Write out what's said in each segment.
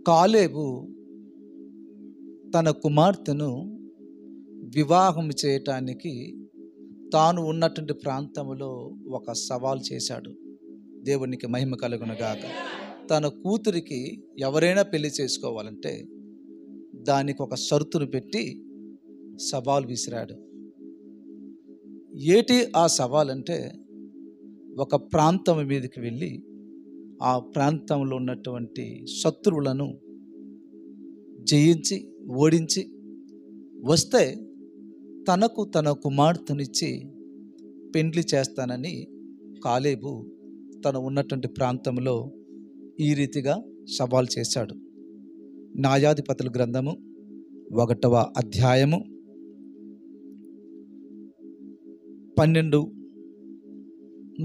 కాలేబు తన కుమార్తెను వివాహం చేయటానికి తాను ఉన్నటువంటి ప్రాంతంలో ఒక సవాల్ చేశాడు. దేవునికి మహిమ కలుగునుగాక. తన కూతురికి ఎవరైనా పెళ్లి చేసుకోవాలంటే దానికి ఒక షరతును పెట్టి సవాల్ విసిరాడు. ఏటి ఆ సవాల్ అంటే, ఒక ప్రాంతం మీదకి వెళ్ళి ఆ ప్రాంతంలో ఉన్నటువంటి శత్రువులను జయించి ఓడించి వస్తే తనకు తన కుమార్తెనిచ్చి పెండ్లి చేస్తానని కాలేబు తను ఉన్నటువంటి ప్రాంతంలో ఈ రీతిగా సవాల్ చేశాడు. న్యాయాధిపతుల గ్రంథము 1వ అధ్యాయము 12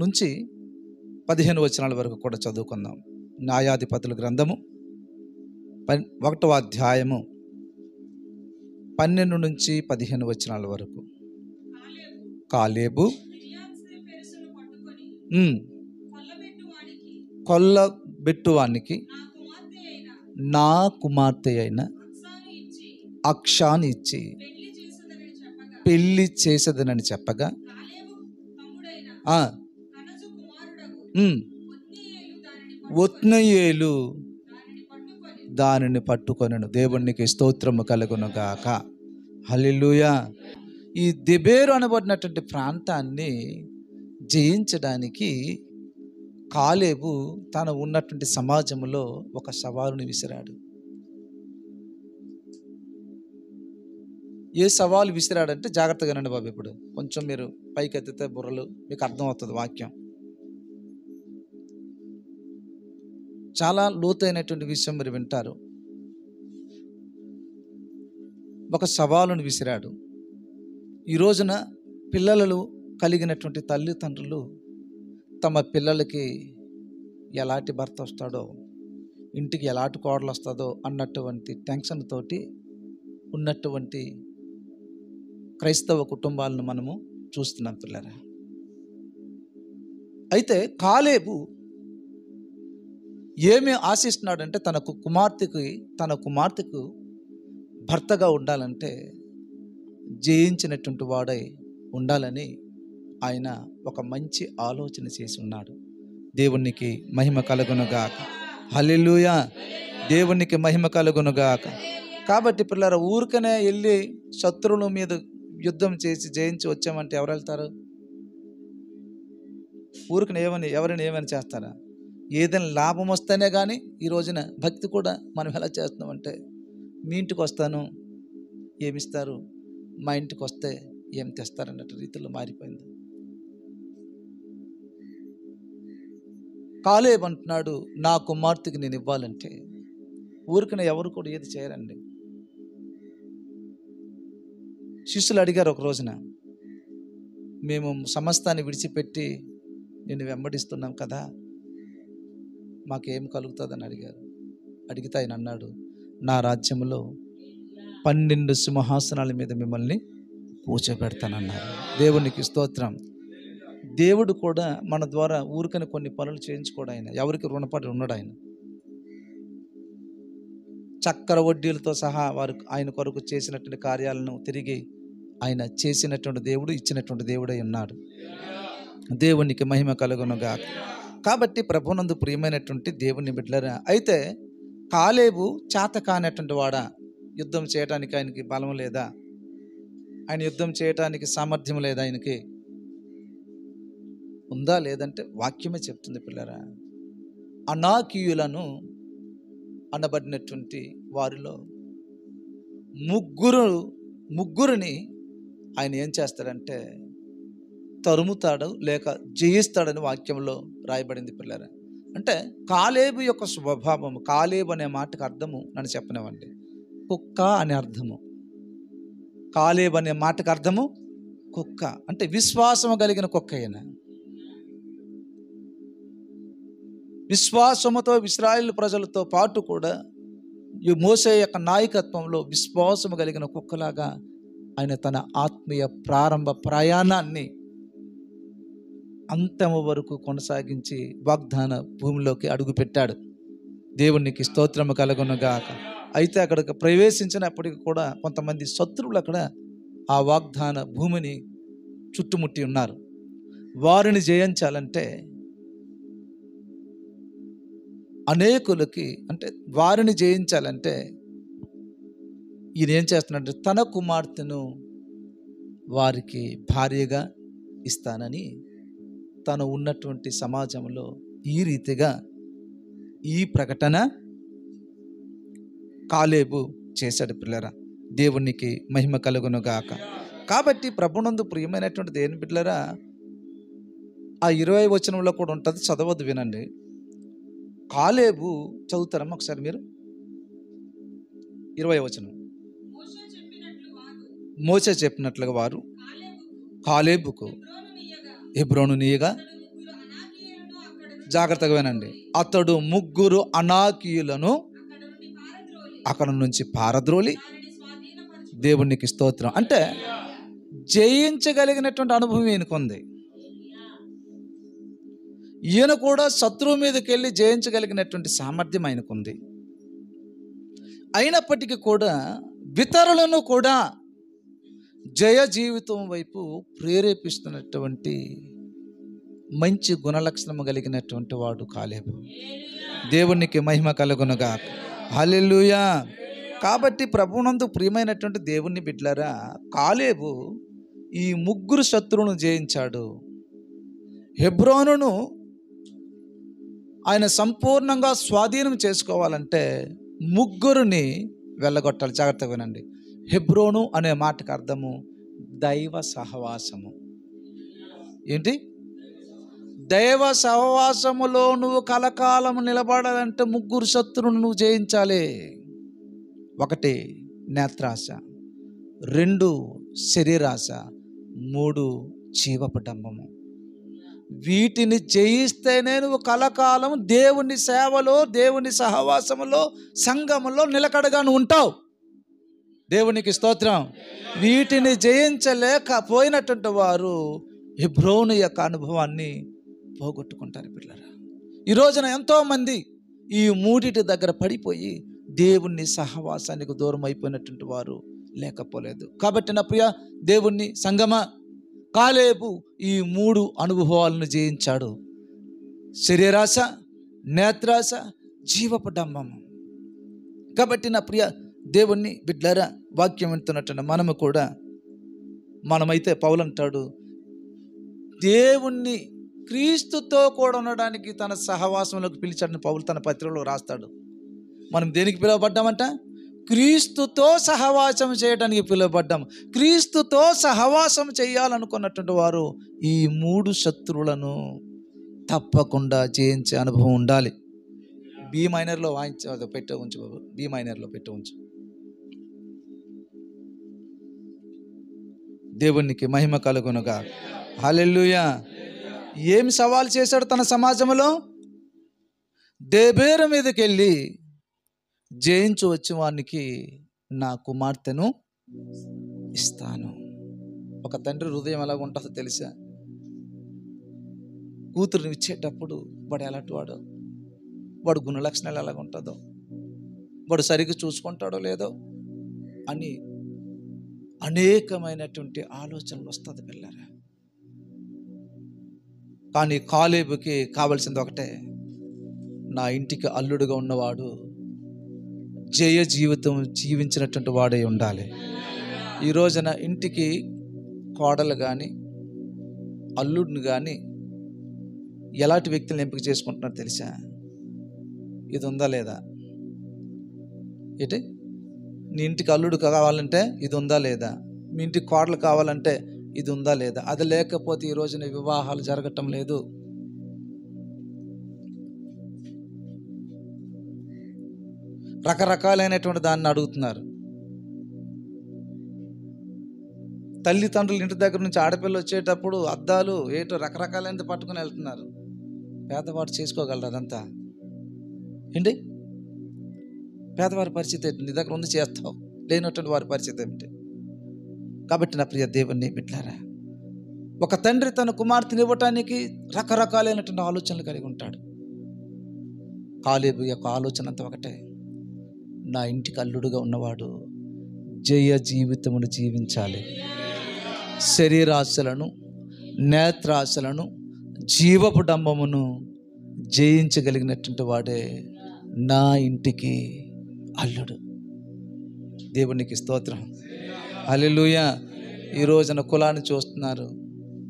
నుంచి 15 వచనాల వరకు కూడా చదువుకుందాం. న్యాయాధిపతుల గ్రంథము 1వ అధ్యాయము 12 నుంచి 15 వచనాల వరకు. కాలేబు కొల్లబెట్టువానికి నా కుమార్తె అయిన అక్షాని ఇచ్చి పెళ్లి చేసేదనని చెప్పగా ఒత్నయేలు దానిని పట్టుకొనెను. దేవునికి స్తోత్రము కలుగునుగాక. హల్లెలూయా. ఈ దెబేరు అనబడినటువంటి ప్రాంతాన్ని జయించడానికి కాలేబు తను ఉన్నటువంటి సమాజంలో ఒక సవాలుని విసిరాడు. ఏ సవాలు విసిరాడంటే, జాగ్రత్తగా నండి బాబు, ఇప్పుడు కొంచెం మీరు పైకి ఎత్తితే బుర్రలు మీకు అర్థమవుతుంది వాక్యం. చాలా లోతైనటువంటి విషయం మీరు వింటారు. ఒక సవాలును విసిరాడు. ఈ రోజున పిల్లలు కలిగినటువంటి తల్లిదండ్రులు తమ పిల్లలకి ఎలాంటి భర్త వస్తాడో, ఇంటికి ఎలాంటి కోడలు వస్తుందో అన్నటువంటి టెన్షన్ తోటి ఉన్నటువంటి క్రైస్తవ కుటుంబాలను మనము చూస్తున్నాం పిల్లరా. అయితే కాలేబు ఏమి ఆశిస్తున్నాడంటే, తన కుమార్తెకు భర్తగా ఉండాలంటే జయించినటువంటి వాడై ఉండాలని ఆయన ఒక మంచి ఆలోచన చేసి ఉన్నాడు. దేవునికి మహిమ కలుగునుగాక. హల్లెలూయా. దేవునికి మహిమ కలుగునుగాక. కాబట్టి పిల్లల ఊరికనే వెళ్ళి శత్రువుల మీద యుద్ధం చేసి జయించి వచ్చామంటే ఎవరు వెళ్తారు? ఊరికనే ఎవరిని ఏమని చేస్తారా? ఏదైనా లాభం వస్తేనే కానీ. ఈ రోజున భక్తి కూడా మనం ఎలా చేస్తున్నామంటే, మీ ఇంటికి వస్తాను ఏమిస్తారు, మా ఇంటికి వస్తే ఏం తెస్తారన్నట్టు రీతిలో మారిపోయింది. కాలేబు అంటున్నాడు, నా కుమార్తెకి నేను ఇవ్వాలంటే ఊరికనే ఎవరు కూడా ఏది చేయరండి. శిష్యులు అడిగారు ఒక రోజున, మేము సమస్తాన్ని విడిచిపెట్టి నేను వెంబడిస్తున్నాం కదా, మాకేం కలుగుతుందని అడిగారు. అడిగితే ఆయన అన్నాడు, నా రాజ్యంలో 12 సింహాసనాల మీద మిమ్మల్ని కూర్చోబెడతానన్నారు. దేవునికి స్తోత్రం. దేవుడు కూడా మన ద్వారా ఊరికని కొన్ని పనులు చేయించుకోడు. ఆయన ఎవరికి రుణపడి ఉన్నాడు. ఆయన చక్కెర వడ్డీలతో సహా వారు ఆయన కొరకు చేసినటువంటి కార్యాలను తిరిగి ఆయన చేసినటువంటి దేవుడు, ఇచ్చినటువంటి దేవుడై ఉన్నాడు. దేవునికి మహిమ కలుగునుగాక. కాబట్టి ప్రభునందు ప్రియమైనటువంటి దేవుని బిడ్డలారా, అయితే కాలేబు చేత కానటువంటి వాడా? యుద్ధం చేయడానికి ఆయనకి బలం లేదా? ఆయన యుద్ధం చేయడానికి సామర్థ్యం లేదా? ఆయనకి ఉందా? లేదంటే వాక్యమే చెప్తుంది పిల్లరా. అనాకీయులను అనబడినటువంటి వారిలో ముగ్గురిని ఆయన ఏం చేస్తాడంటే తరుముతాడు, లేక జయిస్తాడని వాక్యంలో రాయబడింది పిల్లరా. అంటే కాలేబు యొక్క స్వభావం, కాలేబు అనే మాటకు అర్థము నన్ను చెప్పనివ్వండి, కుక్క అనే అర్థము. కాలేబు అనే మాటకు అర్థము కుక్క, అంటే విశ్వాసము కలిగిన కుక్క. అయిన విశ్వాసముతో ఇశ్రాయేలు ప్రజలతో పాటు కూడా ఈ మోసే యొక్క నాయకత్వంలో విశ్వాసము కలిగిన కుక్కలాగా ఆయన తన ఆత్మీయ ప్రారంభ ప్రయాణాన్ని అంతము వరకు కొనసాగించి వాగ్దాన భూమిలోకి అడుగుపెట్టాడు. దేవునికి స్తోత్రము కలుగును గాక. అయితే అక్కడికి ప్రవేశించినప్పటికీ కూడా కొంతమంది శత్రువులు అక్కడ ఆ వాగ్దాన భూమిని చుట్టుముట్టి ఉన్నారు. వారిని జయించాలంటే వారిని జయించాలంటే ఈయన ఏం చేస్తున్నాడంటే తన కుమార్తెను వారికి భార్యగా ఇస్తానని తను ఉన్నటువంటి సమాజంలో ఈ రీతిగా ఈ ప్రకటన కాలేబు చేశాడు. పిల్లరా, దేవునికి మహిమ కలుగును గాక. కాబట్టి ప్రభునందు ప్రియమైనటువంటి దేవుని బిడ్డలారా, ఆ 20వ వచనంలో కూడా ఉంటుంది, చదవద్దు, వినండి. కాలేబు చదువుతారమ్మా ఒకసారి మీరు. 20వ వచనం. మోషే చెప్పినట్లుగా వారు కాలేబుకు హెబ్రోను నీయగా, జాగ్రత్తగా వినండి, అతడు 3 అనాకీయులను అక్కడ నుంచి పారద్రోలి, దేవునికి స్తోత్రం. అంటే జయించగలిగినటువంటి అనుభవం ఈయనకుంది. ఈయన కూడా శత్రువు మీదకి వెళ్ళి జయించగలిగినటువంటి సామర్థ్యం ఆయనకుంది. అయినప్పటికీ కూడా ఇతరులను కూడా జయ జీవితం వైపు ప్రేరేపిస్తున్నటువంటి మంచి గుణలక్షణము కలిగినటువంటి వాడు కాలేబు. దేవునికి మహిమ కలుగునుగా. హల్లెలూయా. కాబట్టి ప్రభువునందు ప్రియమైనటువంటి దేవుని బిడ్డలారా, కాలేబు ఈ 3 శత్రువులను జయించాడు. హెబ్రోనును ఆయన సంపూర్ణంగా స్వాధీనం చేసుకోవాలంటే 3 వెళ్ళగొట్టాలి. జాగ్రత్తగా వినండి. హెబ్రోను అనే మాటకు అర్థము దైవ సహవాసము. ఏంటి? దైవ సహవాసములో నువ్వు కలకాలము నిలబడాలంటే 3 శత్రువులను నువ్వు జయించాలి. 1 నేత్రాశ, 2 శరీరాశ, 3 జీవపడంబము. వీటిని జయిస్తేనే నువ్వు కలకాలం దేవుని సేవలో, దేవుని సహవాసములో, సంఘములో నిలకడగా ఉంటావు. దేవునికి స్తోత్రం. వీటిని జయించలేకపోయినటువంటి వారు హెబ్రోను యొక్క అనుభవాన్ని పోగొట్టుకుంటారు. పిల్లరా, ఈ రోజున ఎంతోమంది ఈ 3 దగ్గర పడిపోయి దేవుని సహవాసానికి దూరం అయిపోయినటువంటి వారు లేకపోలేదు. కాబట్టి నా ప్రియ దేవుని సంగమా, కాలేబు ఈ 3 అనుభవాలను జయించాడు. శరీరాశ, నేత్రాశ, జీవపడంబము. కాబట్టి నా ప్రియ దేవుని బిడ్డలారా, వాక్యం వింటున్నట్టు మనమైతే పౌలు అంటాడు, దేవుణ్ణి క్రీస్తుతో కూడా ఉండడానికి తన సహవాసంలోకి పిలిచాడని పౌలు తన పత్రికలో రాస్తాడు. మనం దేనికి పిలువబడ్డామంట? క్రీస్తుతో సహవాసం చేయడానికి పిలువబడ్డాం. క్రీస్తుతో సహవాసం చేయాలనుకున్నటువంటి వారు ఈ 3 శత్రువులను తప్పకుండా జయించే అనుభవం ఉండాలి. బి మైనర్లో పెట్టే ఉంచు బాబు, బి మైనర్లో పెట్టే ఉంచు. దేవునికి మహిమ కలుగునుగా. హల్లెలూయా. ఏం సవాల్ చేశాడు తన సమాజంలో? దేబేరు మీదకి వెళ్ళి జయించు వచ్చి వానికి నా కుమార్తెను ఇస్తాను. ఒక తండ్రి హృదయం ఎలాగ ఉంటుందో తెలుసా? కూతురుని ఇచ్చేటప్పుడు వాడు ఎలాంటి వాడు గుణలక్షణాలు ఎలాగ ఉంటుందో, వాడు సరిగ్గా చూసుకుంటాడో లేదో అని అనేకమైనటువంటి ఆలోచనలు వస్తుంది పిల్లరా. కానీ కాలేబుకి కావలసింది ఒకటే, నా ఇంటికి అల్లుడుగా ఉన్నవాడు జయ జీవితం జీవించినటువంటి వాడై ఉండాలి. ఈ రోజున ఇంటికి కోడలు కానీ అల్లుడిని కానీ ఎలాంటి వ్యక్తులను ఎంపిక చేసుకుంటున్నారో తెలుసా? ఇది ఉందా లేదా? ఏంటి? నీ ఇంటికి అల్లుడు కావాలంటే ఇది ఉందా లేదా? మీ ఇంటికి కోడలు కావాలంటే ఇది ఉందా లేదా? అది లేకపోతే ఈ రోజున వివాహాలు జరగటం లేదు. రకరకాలైనటువంటి దాన్ని అడుగుతున్నారు. తల్లిదండ్రులు ఇంటి దగ్గర నుంచి ఆడపిల్ల వచ్చేటప్పుడు అద్దాలు ఏటో రకరకాలైనది పట్టుకుని వెళ్తున్నారు. పేదవాడు చేసుకోగలరు అదంతా? ఏంటి? పేదవారి పరిస్థితి ఏంటి? నీ దగ్గర ఉంది చేస్తావు, లేనటువంటి వారి పరిస్థితి ఏమిటి? కాబట్టి నా ప్రియ దేవుని బిడ్డలారా, ఒక తండ్రి తన కుమార్తెని ఇవ్వటానికి రకరకాలైనటువంటి ఆలోచనలు కలిగి ఉంటాడు. కాలేబు యొక్క ఆలోచన అంతా ఒకటే, నా ఇంటికి అల్లుడుగా ఉన్నవాడు జయ జీవితమును జీవించాలి. శరీరాశలను, నేత్రాశలను, జీవపు డంబమును జయించగలిగినటువంటి వాడే నా ఇంటికి అల్లుడు. దేవునికి స్తోత్రం, హల్లెలూయా. ఈ రోజున కులాన్ని చూస్తున్నారు.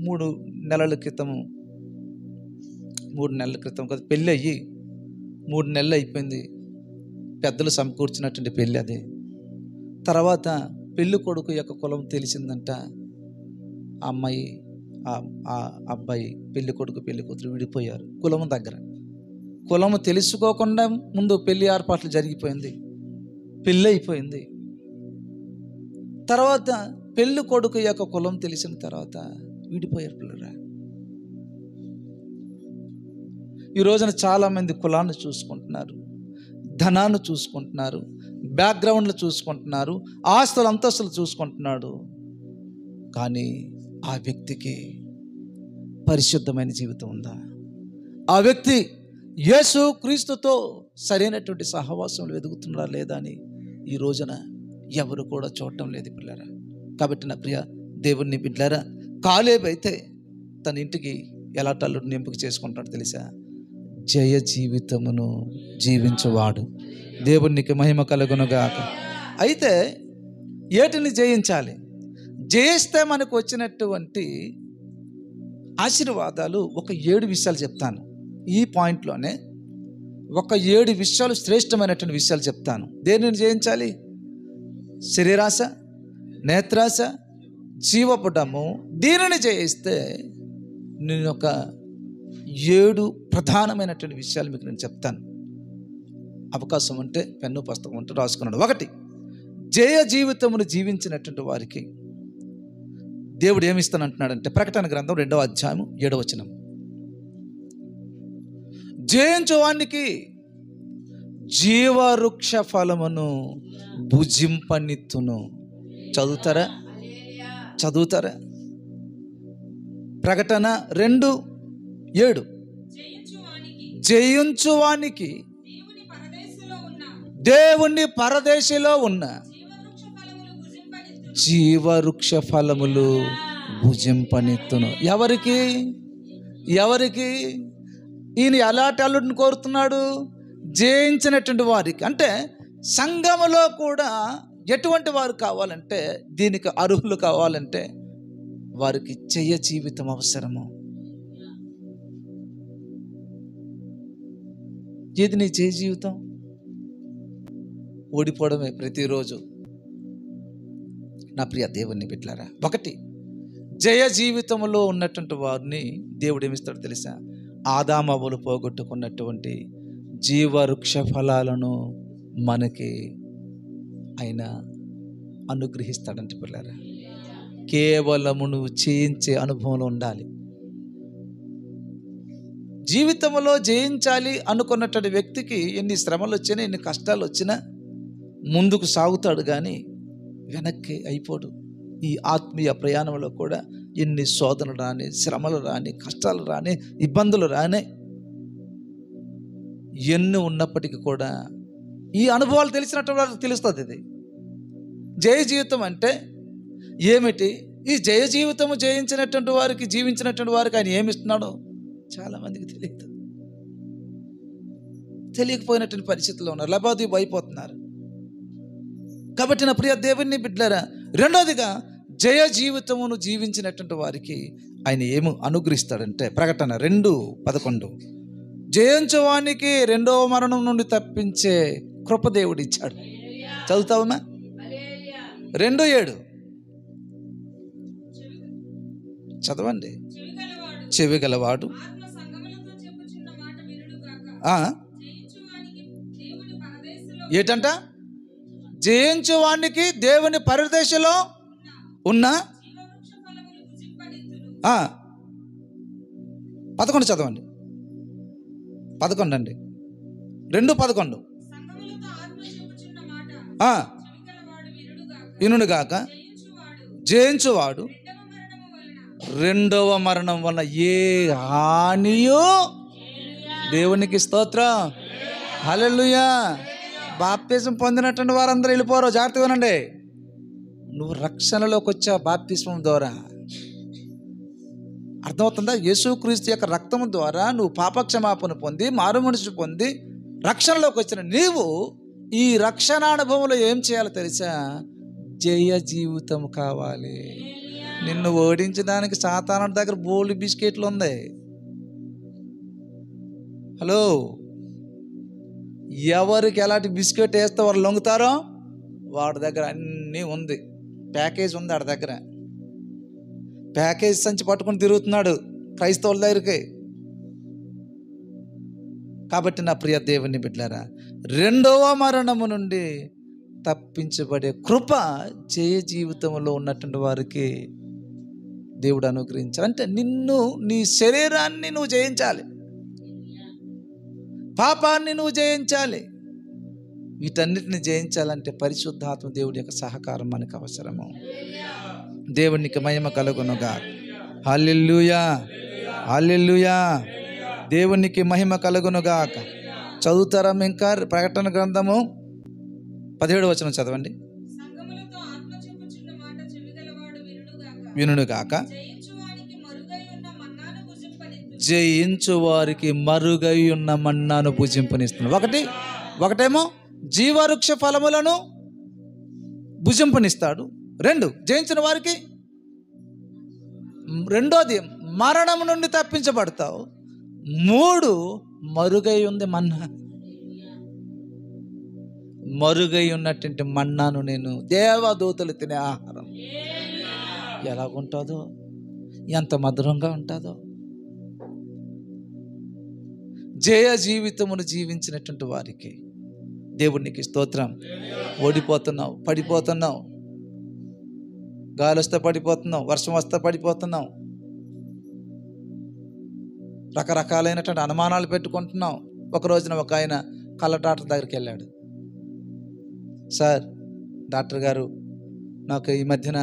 3 నెలల క్రితం కదా పెళ్ళి అయ్యి 3 నెలలు అయిపోయింది. పెద్దలు సమకూర్చినటువంటి పెళ్ళి అది. తర్వాత పెళ్ళి కొడుకు యొక్క కులం తెలిసిందంట. అమ్మాయి ఆ అబ్బాయి, పెళ్ళి కొడుకు పెళ్ళి కూతురు విడిపోయారు కులము దగ్గర. కులము తెలుసుకోకుండా ముందు పెళ్లి ఏర్పాట్లు జరిగిపోయింది, పెళ్ళి అయిపోయింది. తర్వాత పెళ్ళి కొడుకు యొక్క కులం తెలిసిన తర్వాత విడిపోయారు పిల్లరా. ఈ రోజున చాలామంది కులాన్ని చూసుకుంటున్నారు, ధనాన్ని చూసుకుంటున్నారు, బ్యాక్గ్రౌండ్లు చూసుకుంటున్నారు, ఆస్తులు అంతస్తులు చూసుకుంటున్నాడు. కానీ ఆ వ్యక్తికి పరిశుద్ధమైన జీవితం ఉందా? ఆ వ్యక్తి యేసు క్రీస్తుతో సరైనటువంటి సహవాసంలో వెతుకుతున్నారా లేదా అని ఈ రోజున ఎవరు కూడా చూడటం లేదు పిల్లరా. కాబట్టి నా ప్రియ దేవుని బిడ్డలారా, కాలేబు అయితే తన ఇంటికి ఎలా అల్లుడిని ఎంపిక చేసుకుంటాడో తెలుసా? జయ జీవితమును జీవించువాడు. దేవునికి మహిమ కలుగునుగాక. అయితే ఏటిని జయించాలి? జయిస్తే మనకు వచ్చినటువంటి ఆశీర్వాదాలు ఒక 7 విషయాలు చెప్తాను. ఈ పాయింట్లోనే ఒక 7 విషయాలు, శ్రేష్టమైనటువంటి విషయాలు చెప్తాను. దేనిని జయించాలి? శరీరాశ, నేత్రాశ, జీవపుటము. దీనిని జయిస్తే నేను ఒక 7 ప్రధానమైనటువంటి విషయాలు మీకు నేను చెప్తాను. అవకాశం ఉంటే పెన్ను పుస్తకం ఉంటే రాసుకున్నాడు. 1, జయ జీవితమును జీవించినటువంటి వారికి దేవుడు ఏమిస్తానంటున్నాడంటే, ప్రకటన గ్రంథం 2వ అధ్యాయం 7వ వచనం, జయించువానికి జీవవృక్ష ఫలమును భుజింపనిత్తును. చదువుతారా? ప్రకటన 2:7, జయించువానికి దేవుని పరదేశిలో ఉన్న జీవవృక్ష ఫలములు భుజింపనిత్తును. ఎవరికి? ఈయన ఎలాంటి అల్లుడిని కోరుతున్నాడు? జయించినటువంటి వారికి. అంటే సంఘములో కూడా ఎటువంటి వారు కావాలంటే, దీనికి అర్హులు కావాలంటే వారికి జయ జీవితం అవసరము. ఏది నీ జయ జీవితం? ఓడిపోవడమే ప్రతిరోజు. నా ప్రియ దేవుని బిడ్డలారా, 1, జయ జీవితంలో ఉన్నటువంటి వారిని దేవుడు ఏమిస్తాడో తెలుసా? ఆదామవ్వలు పోగొట్టుకున్నటువంటి జీవవృక్ష ఫలాలను మనకి ఆయన అనుగ్రహిస్తాడంటే పిల్లరా. కేవలము నువ్వు చేయించే అనుభవంలో ఉండాలి. జీవితంలో జయించాలి అనుకున్నటువంటి వ్యక్తికి ఎన్ని శ్రమలు వచ్చినా, ఎన్ని కష్టాలు వచ్చినా ముందుకు సాగుతాడు, కానీ వెనక్కి అయిపోడు. ఈ ఆత్మీయ ప్రయాణంలో కూడా ఎన్ని శోధనలు రాని, శ్రమలు రాని, కష్టాలు రాని, ఇబ్బందులు రాని, ఎన్ని ఉన్నప్పటికీ కూడా ఈ అనుభవాలు తెలిసినట్టు వాళ్ళకి తెలుస్తుంది. ఇది జయ జీవితం అంటే ఏమిటి? ఈ జయ జీవితము జయించినటువంటి వారికి, జీవించినటువంటి వారికి ఆయన ఏమిస్తున్నాడో చాలామందికి తెలియదు. తెలియకపోయినటువంటి పరిస్థితుల్లో ఉన్నారు, లబాదీబు అయిపోతున్నారు. కాబట్టి నా ప్రియ దేవుని బిడ్డలారా, 2వదిగా జయ జీవితమును జీవించినటువంటి వారికి ఆయన ఏమి అనుగ్రహిస్తాడంటే, ప్రకటన 2:11, జయించువానికి 2వ మరణం నుండి తప్పించే కృప దేవుడు ఇచ్చాడు. చదువుతావమ్మా? 2:7 చదవండి. చెవిగలవాడు ఏటంట? జయించువానికి దేవుని పరదేశంలో ఉన్న 11 చదవండి. 11 అండి, 2:11. వినుగాక జయించువాడు 2వ మరణం వలన ఏ హానియో, దేవునికి స్తోత్రం, హల్లెలూయా. బాప్తిజం పొందినటువంటి వారందరూ వెళ్ళిపోరు, జాగ్రత్తగా వినండి. నువ్వు రక్షణలోకి వచ్చావు బాప్తిస్మం ద్వారా. అర్థమవుతుందా? యేసుక్రీస్తు యొక్క రక్తం ద్వారా నువ్వు పాపక్షమాపణ పొంది మారు మనసు పొంది రక్షణలోకి వచ్చిన నీవు ఈ రక్షణ అనుభవంలో ఏం చేయాలో తెలుసా? జయ జీవితం కావాలి. నిన్ను ఓడించడానికి సాతాను దగ్గర బోల్డ్ బిస్కెట్లు ఉంది. హలో, ఎవరికి ఎలాంటి బిస్కెట్ వేస్తే వారు లొంగుతారో వాడి దగ్గర అన్నీ ఉంది, ప్యాకేజ్ ఉంది వాడి దగ్గర. ప్యాకేజ్ సంచి పట్టుకుని తిరుగుతున్నాడు క్రైస్తవుల దగ్గరికి. కాబట్టి నా ప్రియ దేవుని బిడ్డలారా, రెండవ మరణము నుండి తప్పించబడే కృప జయ జీవితంలో ఉన్నటువంటి వారికి దేవుడు అనుగ్రహించాలి. అంటే నిన్ను, నీ శరీరాన్ని నువ్వు జయించాలి, పాపాన్ని నువ్వు జయించాలి. వీటన్నిటిని జయించాలంటే పరిశుద్ధాత్మ దేవుడి యొక్క సహకారం మనకు అవసరము. దేవునికి మహిమ కలుగునుగా. హల్లెలూయా, హల్లెలూయా. దేవునికి మహిమ కలుగునుగాక. చదువుతారా? ఇంకా ప్రకటన గ్రంథము 17వ వచనం చదవండి. వినుగాక, జయించు వారికి మరుగై ఉన్న మన్నాను భుజింపనిస్తున్నాడు. ఒకటేమో జీవవృక్ష ఫలములను భుజింపనిస్తాడు. 2 జయించిన వారికి, రెండోది మరణం నుండి తప్పించబడతావు. 3 మరుగై ఉంది మన్నా. మరుగై ఉన్నటువంటి మన్నాను నేను దేవదూతలు తినే ఆహారం ఎలాగుంటుందో, ఎంత మధురంగా ఉంటుందో. జయ జీవితమును జీవించినటువంటి వారికి దేవునికి స్తోత్రం. ఓడిపోతున్నావు, పడిపోతున్నావు, గాలి వస్తే పడిపోతున్నావు, వర్షం వస్తే పడిపోతున్నావు, రకరకాలైనటువంటి అనుమానాలు పెట్టుకుంటున్నావు. ఒక రోజున ఒక ఆయన కళ్ళ డాక్టర్ దగ్గరికి వెళ్ళాడు. సార్, డాక్టర్ గారు, నాకు ఈ మధ్యన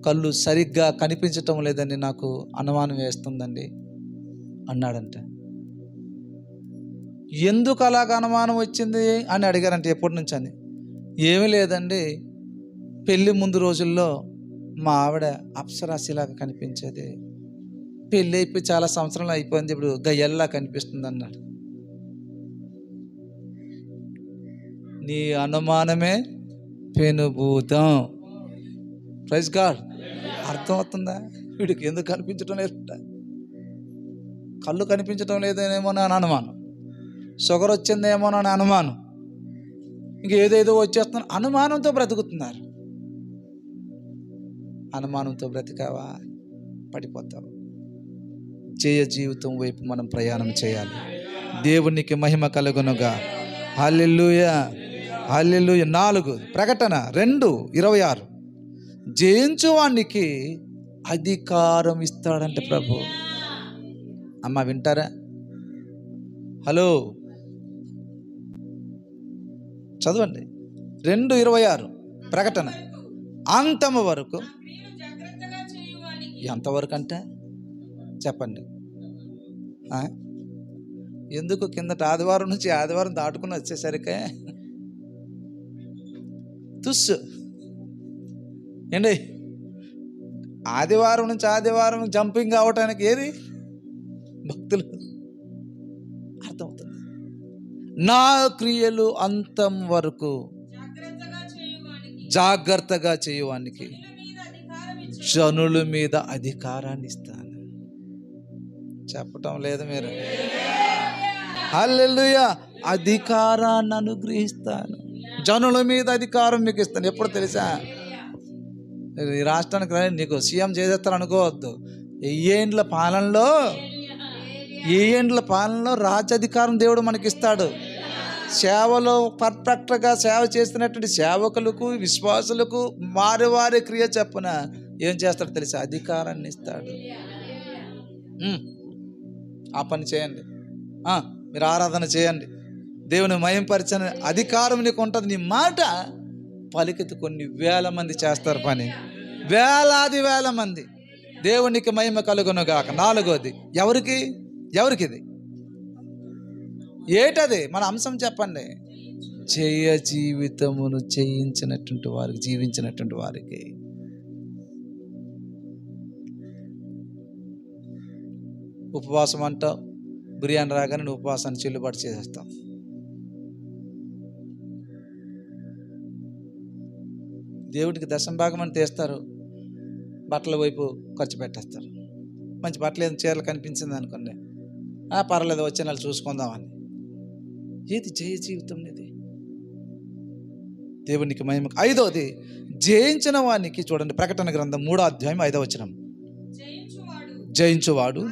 కళ్ళు సరిగ్గా కనిపించటం లేదని నాకు అనుమానం వేస్తుందండి అన్నాడంట. ఎందుకు అలాగ అనుమానం వచ్చింది అని అడిగారంటే, ఎప్పటి నుంచి అని. ఏమీ లేదండి, పెళ్ళి ముందు రోజుల్లో మా ఆవిడ అప్సరాశిలాగా కనిపించేది, పెళ్ళి అయిపోయి చాలా సంవత్సరాలు అయిపోయింది, ఇప్పుడు గయ్యల్లా కనిపిస్తుంది అన్నాడు. నీ అనుమానమే పెనుభూతం. Praise God. అర్థమవుతుందా? వీడికి ఎందుకు కనిపించడం లేదంట? కళ్ళు కనిపించడం లేదేమో అని అనుమానం, షుగర్ వచ్చిందేమో అని అనుమానం, ఇంకేదేదో వచ్చేస్తున్నా అనుమానంతో బ్రతుకుతున్నారు. అనుమానంతో బ్రతికావా పడిపోతావు. జయ జీవితం వైపు మనం ప్రయాణం చేయాలి. దేవునికి మహిమ కలుగునుగా. హల్లెలూయా, హల్లెలూయా. 4 ప్రకటన 2:26 జయించువానికి అధికారం ఇస్తాడంటే ప్రభు. అమ్మ వింటారా? హలో, చదవండి. 2:26 ప్రకటన. అంతము వరకు. ఎంతవరకు అంటే చెప్పండి. ఎందుకు కిందట ఆదివారం నుంచి ఆదివారం దాటుకుని వచ్చేసరికి తుస్సు ఏంటి? ఆదివారం నుంచి ఆదివారం జంపింగ్ అవటానికి ఏది భక్తులు అర్థమవుతుంది. నా క్రియలు అంతం వరకు జాగ్రత్తగా చేయువానికి జనుల మీద అధికారాన్ని ఇస్తాను. చెప్పటం లేదు మీరు? హల్లెలూయా. అధికారాన్ని అనుగ్రహిస్తాను, జనుల మీద అధికారం మీకు ఇస్తాను. ఎప్పుడు తెలుసా? ఈ రాష్ట్రానికి నీకు సీఎం చేసేస్తారు అనుకోవద్దు. ఏళ్ళ పాలనలో రాజ్యాధికారం దేవుడు మనకిస్తాడు. సేవలో పర్ఫెక్ట్గా సేవ చేస్తున్నటువంటి సేవకులకు, విశ్వాసులకు వారి క్రియ చెప్పున ఏం చేస్తాడు తెలుసా? అధికారాన్ని ఇస్తాడు. ఆ పని చేయండి, మీరు ఆరాధన చేయండి, దేవుని మహింపరిచిన అధికారం నీకు ఉంటుంది. నీ మాట పలికితే కొన్ని వేల మంది చేస్తారు పని, వేలాది వేల మంది. దేవునికి మహిమ కలుగునుగాక. 4వది ఎవరికి ఇది? ఏటది మన అంశం చెప్పండి. జయ జీవితమును జీవించినటువంటి వారికి. ఉపవాసం అంటావు, బిర్యానీ రాగానే నువ్వు ఉపవాసాన్ని చెల్లుబాటు చేసేస్తావు. దేవుడికి దశంభాగం అని తీస్తారు, బట్టల వైపు ఖర్చు పెట్టేస్తారు. మంచి బట్టలు ఏదో చీరలు కనిపించింది అనుకోండి, పర్లేదు వచ్చే నెల చూసుకుందామని. ఏది జయ జీవితం? ఇది దేవునికి మహిమ. 5వది జయించిన వానికి చూడండి, ప్రకటన గ్రంథం 3వ అధ్యాయం 5వ వచనం. జయించువాడు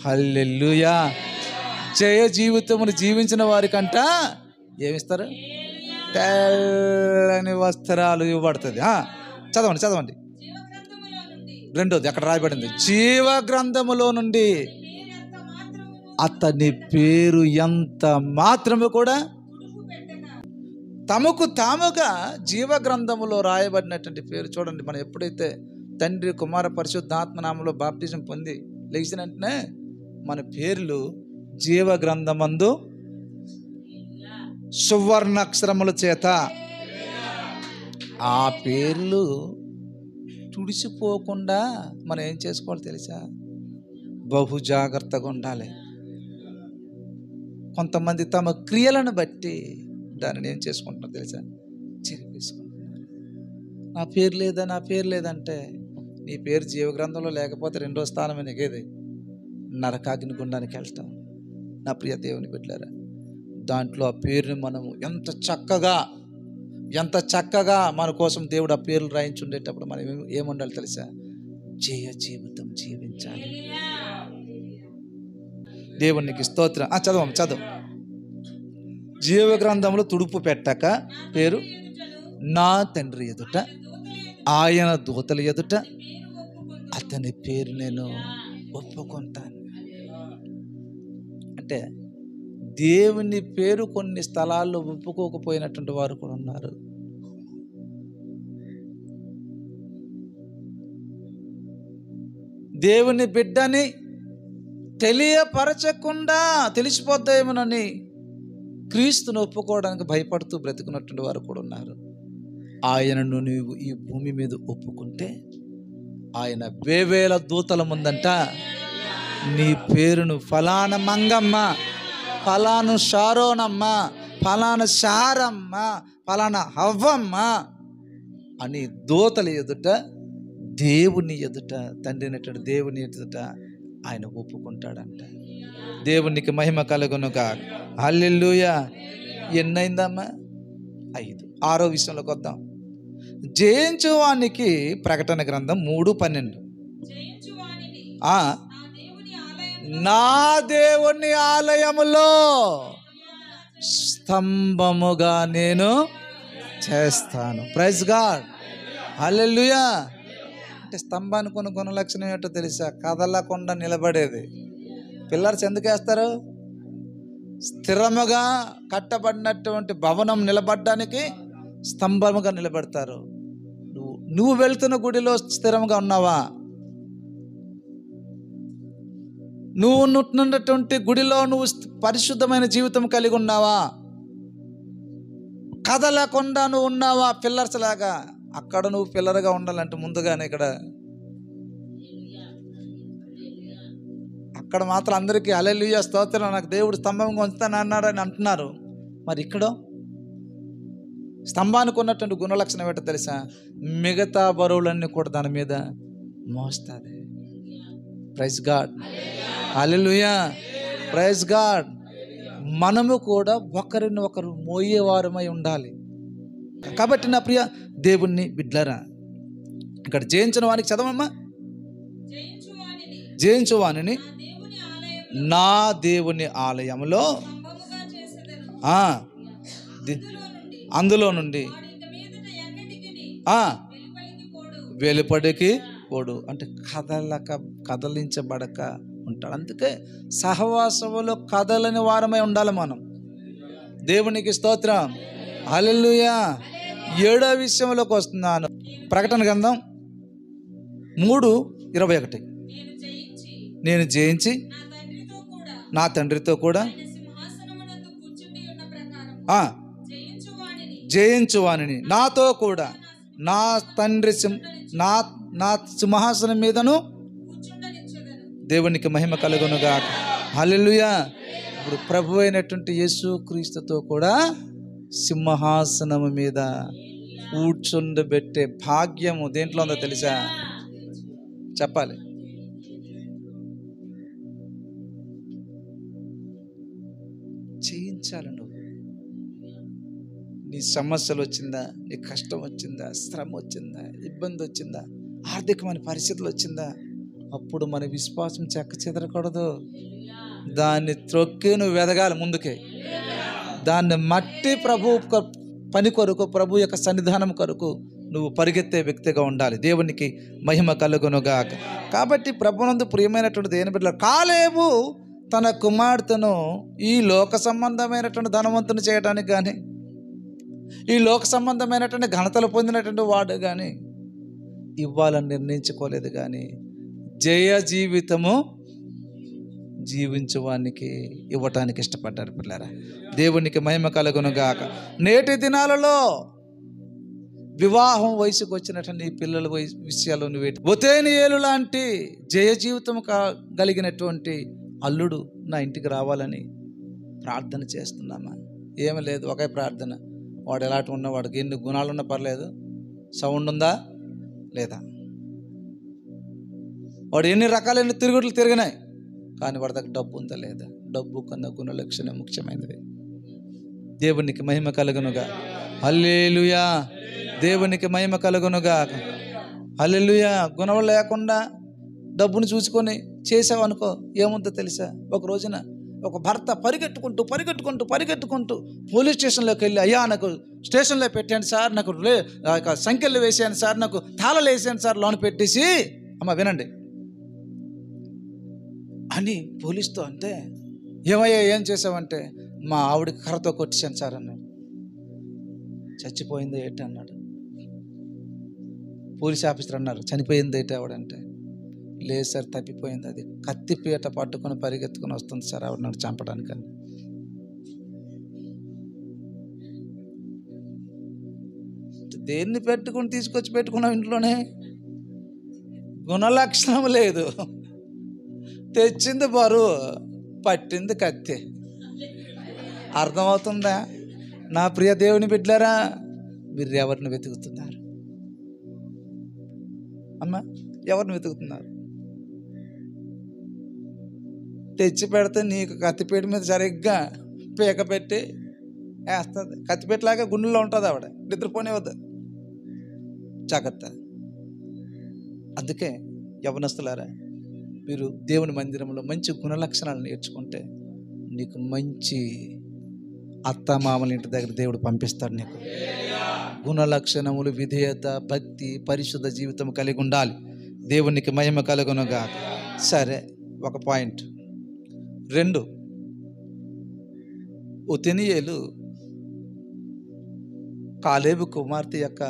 హల్లెలూయా. జయ జీవితమును జీవించిన వారికంట ఏమిస్తారు? తెల్లని వస్త్రాలు ఇవ్వబడుతుంది. చదవండి. 2వది అక్కడ రాయబడింది, జీవ గ్రంథములో నుండి అతని పేరు ఎంత మాత్రము కూడా తమకు తాముగా జీవ గ్రంథములో రాయబడినటువంటి పేరు. చూడండి, మనం ఎప్పుడైతే తండ్రి కుమార పరిశుద్ధాత్మ నామములో బాప్టిజం పొంది లేచిన వెంటనే మన పేర్లు జీవ గ్రంథమందు సువర్ణాక్షరముల చేత ఆ పేర్లు తుడిసిపోకుండా మనం ఏం చేసుకోవాలి తెలుసా? బహు జాగ్రత్తగా ఉండాలి. కొంతమంది తమ క్రియలను బట్టి దానిని ఏం చేసుకుంటున్నారు తెలుసా? చెరిపేసుకుంటున్నారు. నా పేరు లేదంటే నీ పేరు జీవగ్రంథంలో లేకపోతే 2వ స్థానమే నెగేది, నరకాగ్ని గుండానికి వెళ్తాం. నా ప్రియ దేవుని బిడ్డలారా, దాంట్లో ఆ పేరుని మనము ఎంత చక్కగా మన కోసం దేవుడు ఆ పేర్లు రాయించి ఉండేటప్పుడు మనం ఏముండాలి తెలుసా? జయ జీవితం జీవించాలి. దేవునికి స్తోత్రం. చదువు. జీవ గ్రంథంలో తుడుపు పెట్టక పేరు నా తండ్రి ఎదుట ఆయన దూతల ఎదుట అతని పేరు నేను ఒప్పుకుంటాను. అంటే దేవుని పేరు కొన్ని స్థలాల్లో ఒప్పుకోకపోయినటువంటి వారు కూడా ఉన్నారు. దేవుని బిడ్డని తెలియపరచకుండా తెలిసిపోద్దామేమోనని క్రీస్తును ఒప్పుకోవడానికి భయపడుతూ బ్రతుకున్నటువంటి వారు కూడా ఉన్నారు. ఆయనను నీవు ఈ భూమి మీద ఒప్పుకుంటే ఆయన వేవేల దూతల ముందంట నీ పేరును ఫలానా మంగమ్మ, ఫలాను షారోనమ్మ, ఫలానా శారమ్మ, ఫలానా హవ్వమ్మ అని దూతల ఎదుట, దేవుని ఎదుట, తండ్రి అయినటువంటి దేవుని ఎదుట ఆయన ఒప్పుకుంటాడంట. దేవునికి మహిమ కలుగునుగా. హల్లెలూయా. ఎన్నైందమ్మా? 5. 6వ విషయంలోకి వద్దాం. జయించువానికి ప్రకటన గ్రంథం 3:12. నా దేవుని ఆలయములో స్తంభముగా నేను చేస్తాను. Praise God. హల్లెలూయా. అంటే స్తంభానికి కొన్ని గుణలక్షణం ఏంటో తెలుసా? కదలకుండా నిలబడేది. పిల్లర్స్ ఎందుకు వేస్తారు? స్థిరముగా కట్టబడినటువంటి భవనం నిలబడడానికి స్తంభముగా నిలబెడతారు. నువ్వు వెళ్తున్న గుడిలో స్థిరంగా ఉన్నావా? నువ్వు ఉంటున్నటువంటి గుడిలో నువ్వు పరిశుద్ధమైన జీవితం కలిగి ఉన్నావా? కదలకుండా నువ్వు ఉన్నావా? పిల్లర్స్ లాగా. అక్కడ నువ్వు పిల్లర్గా ఉండాలంటే ముందుగానే అక్కడ మాత్రం అందరికీ హల్లెలూయా స్తోత్రం, నాకు దేవుడు స్తంభంగా ఉంచుతాను అన్నాడని అంటున్నారు. మరి ఇక్కడ స్తంభానికి ఉన్నటువంటి గుణలక్షణం ఏంటో తెలుసా? మిగతా బరువులన్నీ కూడా దాని మీద మోస్తుంది. Praise God. Hallelujah. Praise God. మనము కూడా ఒకరిని ఒకరు మోయేవారమై ఉండాలి. కాబట్టి నా ప్రియ దేవుణ్ణి బిడ్డలారా, ఇక్కడ జయించిన వానికి చదవమ్మా. జయించువానిని నా దేవుని ఆలయంలో అందులో నుండి వెలుపడికి పోడు. అంటే కదలించబడక ఉంటాడు. అందుకే సహవాసములో కదలని వారమై ఉండాలి మనం. దేవునికి స్తోత్రం. హల్లెలూయా. 7వ విషయంలోకి వస్తున్నాను. ప్రకటన గ్రంథం 3:21. నేను జయించి నా తండ్రితో కూడా జయించువానిని నాతో కూడా నా తండ్రి నా నా సింహాసనం మీదను దేవునికి మహిమ కలుగునుగా. హల్లెలూయా. ఇప్పుడు ప్రభు అయినటువంటి యేసుక్రీస్తుతో కూడా సింహాసనము మీద కూర్చుండబెట్టే భాగ్యము దేంట్లో ఉందో తెలుసా? చెప్పాలి. చేయించాలి. నువ్వు నీ సమస్యలు వచ్చిందా, నీ కష్టం వచ్చిందా, శ్రమ వచ్చిందా, ఇబ్బంది వచ్చిందా, ఆర్థికమైన పరిస్థితులు వచ్చిందా, అప్పుడు మన విశ్వాసం చెక్క చెదరకూడదు. దాన్ని త్రొక్కి నువ్వు ఎదగాలి ముందుకే. దాన్ని మట్టి ప్రభు పని కొరకు, ప్రభు యొక్క సన్నిధానం కొరకు నువ్వు పరిగెత్తే వ్యక్తిగా ఉండాలి. దేవునికి మహిమ కలుగునుగాక. కాబట్టి ప్రభునందు ప్రియమైనటువంటి దేవుని బిడ్డలు, కాలేబు తన కుమార్తెను ఈ లోక సంబంధమైనటువంటి ధనవంతుని చేయడానికి కానీ, ఈ లోక సంబంధమైనటువంటి ఘనతలు పొందినటువంటి వాడు కానీ ఇవ్వాలని నిర్ణయించుకోలేదు. కానీ జయ జీవితము జీవించువానికి ఇవ్వటానికి ఇష్టపడ్డారు పిల్లరా. దేవునికి మహిమ కలుగునుగాక. నేటి దినాలలో వివాహం వయసుకు వచ్చినటువంటి ఈ పిల్లల విషయాల్లో ఒతేనియేలు లాంటి జయ జీవితం కలిగినటువంటి అల్లుడు నా ఇంటికి రావాలని ప్రార్థన చేస్తున్నామా? ఏమీ లేదు, ఒకే ప్రార్థన. వాడు ఎలాంటి ఉన్నా, వాడికి ఎన్ని గుణాలున్నా పర్లేదు, సౌండ్ ఉందా లేదా, వాడు ఎన్ని రకాలైన తిరుగుట్లు తిరిగినాయి, కానీ వాడి దగ్గర డబ్బు ఉందా లేదా. డబ్బు కన్నా గుణలక్షణం ముఖ్యమైనది. దేవునికి మహిమ కలుగునుగా. హల్లెలూయా. దేవునికి మహిమ కలుగునుగా. హల్లెలూయా. గుణం లేకుండా డబ్బును చూసుకొని చేసావు అనుకో, ఏముందో తెలుసా? ఒక రోజున ఒక భర్త పరిగెట్టుకుంటూ పోలీస్ స్టేషన్లోకి వెళ్ళి, అయ్యా నాకు స్టేషన్లో పెట్టాను సార్, నాకు సంఖ్యలు వేసాను సార్, నాకు తాళాలు వేసాను సార్, లోన్ పెట్టేసి, అమ్మ వినండి అని పోలీస్తో అంటే, ఏమయ్యా ఏం చేసావంటే, మా ఆవిడకి కర్రతో కొట్టేశాను సార్ అన్నాడు. చచ్చిపోయింది ఏంటి అన్నాడు. పోలీస్ ఆఫీసర్ అన్నారు, చనిపోయింది ఏంటి ఆవిడంటే, లేదు సార్ తప్పిపోయింది, అది కత్తిపీట పట్టుకొని పరిగెత్తుకొని వస్తుంది సార్ ఆవిడ నన్ను చంపడానికని. దేన్ని తీసుకొచ్చి పెట్టుకున్నావు ఇంట్లోనే? గుణలక్షణం లేదు, తెచ్చింది బరువు, పట్టింది కత్తి. అర్థమవుతుందా? నా ప్రియ దేవుని బిడ్డలారా, మీరు ఎవరిని వెతుకుతున్నారు? అమ్మ, ఎవరిని వెతుకుతున్నారు? తెచ్చి పెడితే నీకు కత్తిపేట మీద సరిగ్గా పీక పెట్టి వేస్తుంది. కత్తిపేటలాగా గుండెలో ఉంటుంది ఆవిడ, నిద్రపోనేవద్దు, జాగ్రత్త. అందుకే యవనస్తులారా, మీరు దేవుని మందిరంలో మంచి గుణలక్షణాలు నేర్చుకుంటే నీకు మంచి అత్తమామల ఇంటి దగ్గర దేవుడు పంపిస్తాడు. నీకు గుణలక్షణములు, విధేయత, భక్తి, పరిశుద్ధ జీవితం కలిగి ఉండాలి. దేవునికి మహిమ కలుగునుగా. సరే, ఒక పాయింట్. 2, ఒతెనియేలు కాలేబు కుమార్తె యొక్క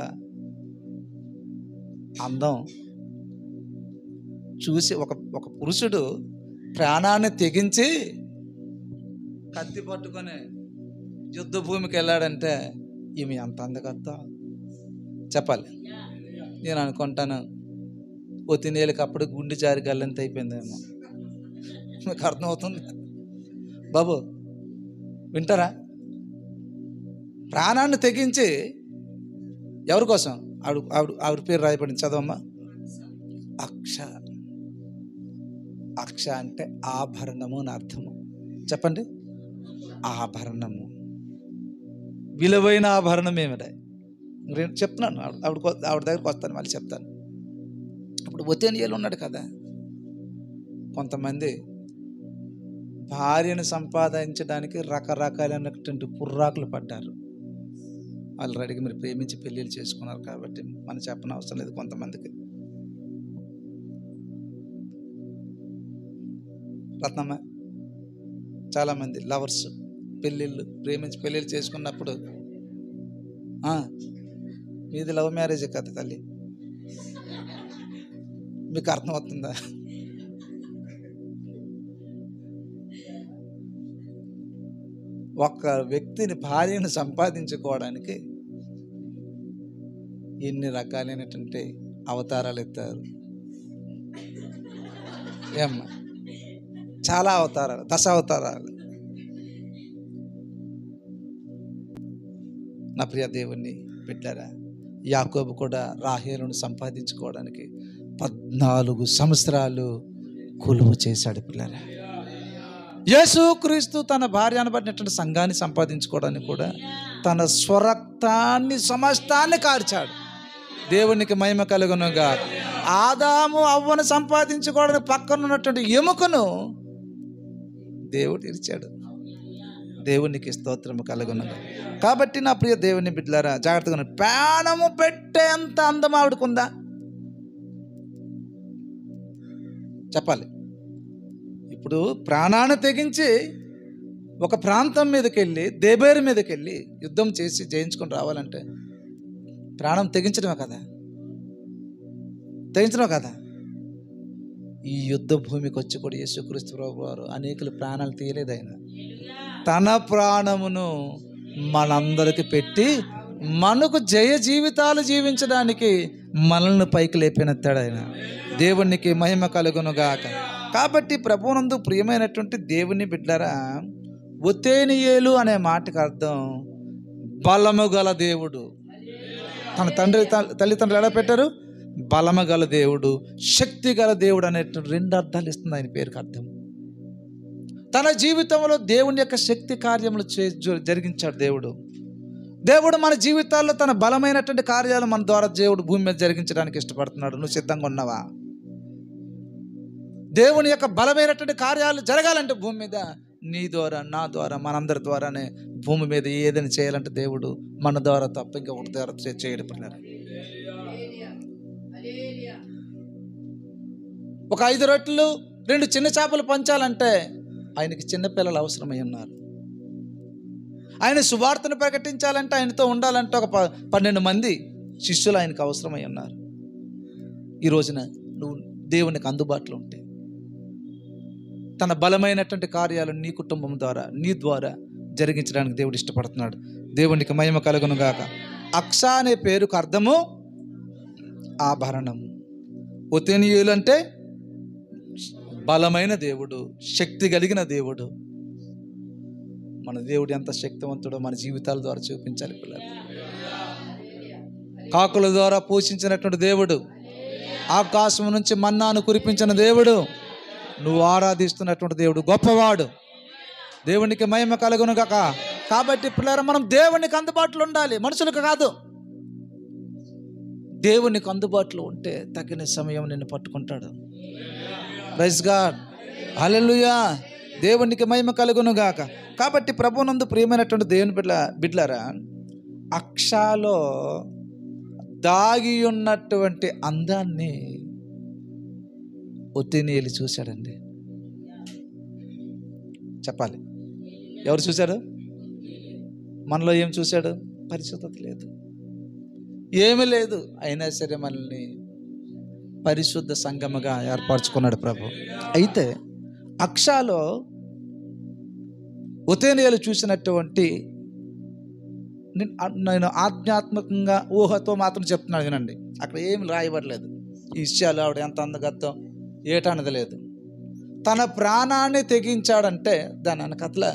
అందం చూసి ఒక పురుషుడు ప్రాణాన్ని తెగించి కత్తి పట్టుకొని యుద్ధ భూమికి వెళ్ళాడంటే ఈమె అంత అందగత్తా చెప్పాలి. నేను అనుకుంటాను ఒతెనియేలుకి అప్పుడు గుండె జారి గల్లంత అయిపోయిందేమో. మీకు అర్థమవుతుంది బాబు? వింటారా? ప్రాణాన్ని తెగించి ఎవరి కోసం? ఆవిడ పేరు రాయబడింది, చదవమ్మా. అక్ష అంటే ఆభరణము అని అర్థము. చెప్పండి. ఆభరణము, విలువైన ఆభరణం ఏమిటా? చెప్తున్నాను, ఆవిడ దగ్గరకు వస్తాను, మళ్ళీ చెప్తాను. ఇప్పుడు ఒతెనియేలు ఉన్నాడు కదా, కొంతమంది భార్యను సంపాదించడానికి రకరకాలైనటువంటి పుర్రాకులు పడ్డారు. ఆల్రెడీగా మీరు ప్రేమించి పెళ్ళిళ్ళు చేసుకున్నారు కాబట్టి మనం చెప్పనవసరం అవసరం లేదు. కొంతమందికి రత్నమ్మ, చాలామంది లవర్స్ ప్రేమించి పెళ్ళిళ్ళు చేసుకున్నప్పుడు మీది లవ్ మ్యారేజ్ కదా తల్లి, మీకు అర్థమవుతుందా? ఒక వ్యక్తిని భార్యను సంపాదించుకోవడానికి ఎన్ని రకాలైనటువంటి అవతారాలు ఎత్తారు. ఏమ్మా, చాలా అవతారాలు, దశావతారాలు. నా ప్రియ దేవుని బిడ్డలారా, యాకోబు కూడా రాహేలును సంపాదించుకోవడానికి 14 సంవత్సరాలు కొలువు చేశాడు. పిల్లరా, యేసుక్రీస్తు తన భార్య అనబడినటువంటి సంఘాన్ని సంపాదించుకోవడానికి కూడా తన స్వరక్తాన్ని సమస్తాన్ని కార్చాడు. దేవునికి మహిమ కలుగునుగా. ఆదాము అవ్వను సంపాదించుకోవడానికి పక్కన ఉన్నటువంటి ఎముకను దేవుడు ఇచ్చాడు. దేవునికి స్తోత్రము కలుగునుగా. కాబట్టి నా ప్రియ దేవుని బిడ్డలారా, జాగ్రత్తగా ప్రాణము పెట్టేంత అందం ఆవిడకుందా చెప్పాలి. ఇప్పుడు ప్రాణాన్ని తెగించి ఒక ప్రాంతం మీదకి వెళ్ళి, దేబేరు మీదకి వెళ్ళి యుద్ధం చేసి జయించుకొని రావాలంటే ప్రాణం తెగించడమే కదా, తెగించడమే కదా. ఈ యుద్ధ భూమికి వచ్చి కూడా యేసుక్రీస్తు ప్రభువు వారు అనేకుల ప్రాణాలు తీయలేదు. ఆయన తన ప్రాణమును మనందరికి పెట్టి మనకు జయ జీవితాలు జీవించడానికి మనల్ని పైకి లేపినెత్తాడు ఆయన. దేవునికి మహిమ కలుగునుగాక. కాబట్టి ప్రభువునందు ప్రియమైనటువంటి దేవుని బిడ్డలారా, ఒతేనియేలు అనే మాటకు అర్థం బలము గల దేవుడు. తన తల్లిదండ్రులు ఎలా పెట్టారు? బలము గల దేవుడు, శక్తి గల దేవుడు అనేటువంటి 2 అర్థాలు ఇస్తుంది ఆయన పేరుకి అర్థం. తన జీవితంలో దేవుని యొక్క శక్తి కార్యములు జరిగించాడు దేవుడు. దేవుడు మన జీవితాల్లో తన బలమైనటువంటి కార్యాలు మన ద్వారా దేవుడు భూమి మీద జరిగించడానికి ఇష్టపడుతున్నాడు. నువ్వు సిద్ధంగా ఉన్నావా? దేవుని యొక్క బలమైనటువంటి కార్యాలు జరగాలంటే భూమి మీద నీ ద్వారా, నా ద్వారా, మనందరి ద్వారానే భూమి మీద ఏదైనా చేయాలంటే దేవుడు మన ద్వారా తప్ప ఇంకా ఒకటి ద్వారా చేయడం. ఒక 5 రొట్టెలు 2 చిన్న చేపలు పంచాలంటే ఆయనకి చిన్నపిల్లలు అవసరమై ఉన్నారు. ఆయన సువార్తను ప్రకటించాలంటే, ఆయనతో ఉండాలంటే ఒక 12 మంది శిష్యులు ఆయనకు అవసరమై ఉన్నారు. ఈ రోజున నువ్వు దేవునికి అందుబాటులో ఉంటే తన బలమైనటువంటి కార్యాలను నీ కుటుంబం ద్వారా, నీ ద్వారా జరిగించడానికి దేవుడు ఇష్టపడుతున్నాడు. దేవునికి మహిమ కలుగును గాక. అక్ష అనే పేరుకు అర్థము ఆభరణం. ఒతేనియేలు అంటే బలమైన దేవుడు, శక్తి కలిగిన దేవుడు. మన దేవుడు ఎంత శక్తివంతుడో మన జీవితాల ద్వారా చూపించాలి పిల్లలు. కాకుల ద్వారా పోషించినటువంటి దేవుడు, ఆకాశం నుంచి మన్నాను కురిపించిన దేవుడు, నువ్వు ఆరాధిస్తున్నటువంటి దేవుడు గొప్పవాడు. దేవునికి మహిమ కలుగును గాక. కాబట్టి పిల్లలు, మనం దేవునికి అందుబాటులో ఉండాలి, మనుషులకు కాదు. దేవునికి అందుబాటులో ఉంటే తగిన సమయం నిన్ను పట్టుకుంటాడు. ప్రైజ్ గాడ్, హల్లెలూయా. దేవునికి మహిమ కలుగును గాక. కాబట్టి ప్రభువునందు ప్రియమైనటువంటి దేవుని బిడ్డలారా, అక్షాలో దాగి ఉన్నటువంటి అందాన్ని ఒతేనియేలు చూశాడండి. చెప్పాలి, ఎవరు చూశాడు? మనలో ఏం చూశాడు? పరిశుద్ధత లేదు, ఏమీ లేదు. అయినా సరే మనల్ని పరిశుద్ధ సంఘముగా ఏర్పరచుకున్నాడు ప్రభు. అయితే అక్షాలో ఒతేనియేలు చూసినటువంటి, నేను ఆధ్యాత్మికంగా ఊహతో మాత్రం చెప్తున్నాను వినండి. అక్కడ ఏమి రాయబడలేదు ఈ విషయాలు. ఆవిడ ఎంత అందగత్తం ఏటన్నది లేదు. తన ప్రాణాన్ని తెగించాడంటే దాని వెనకట్ల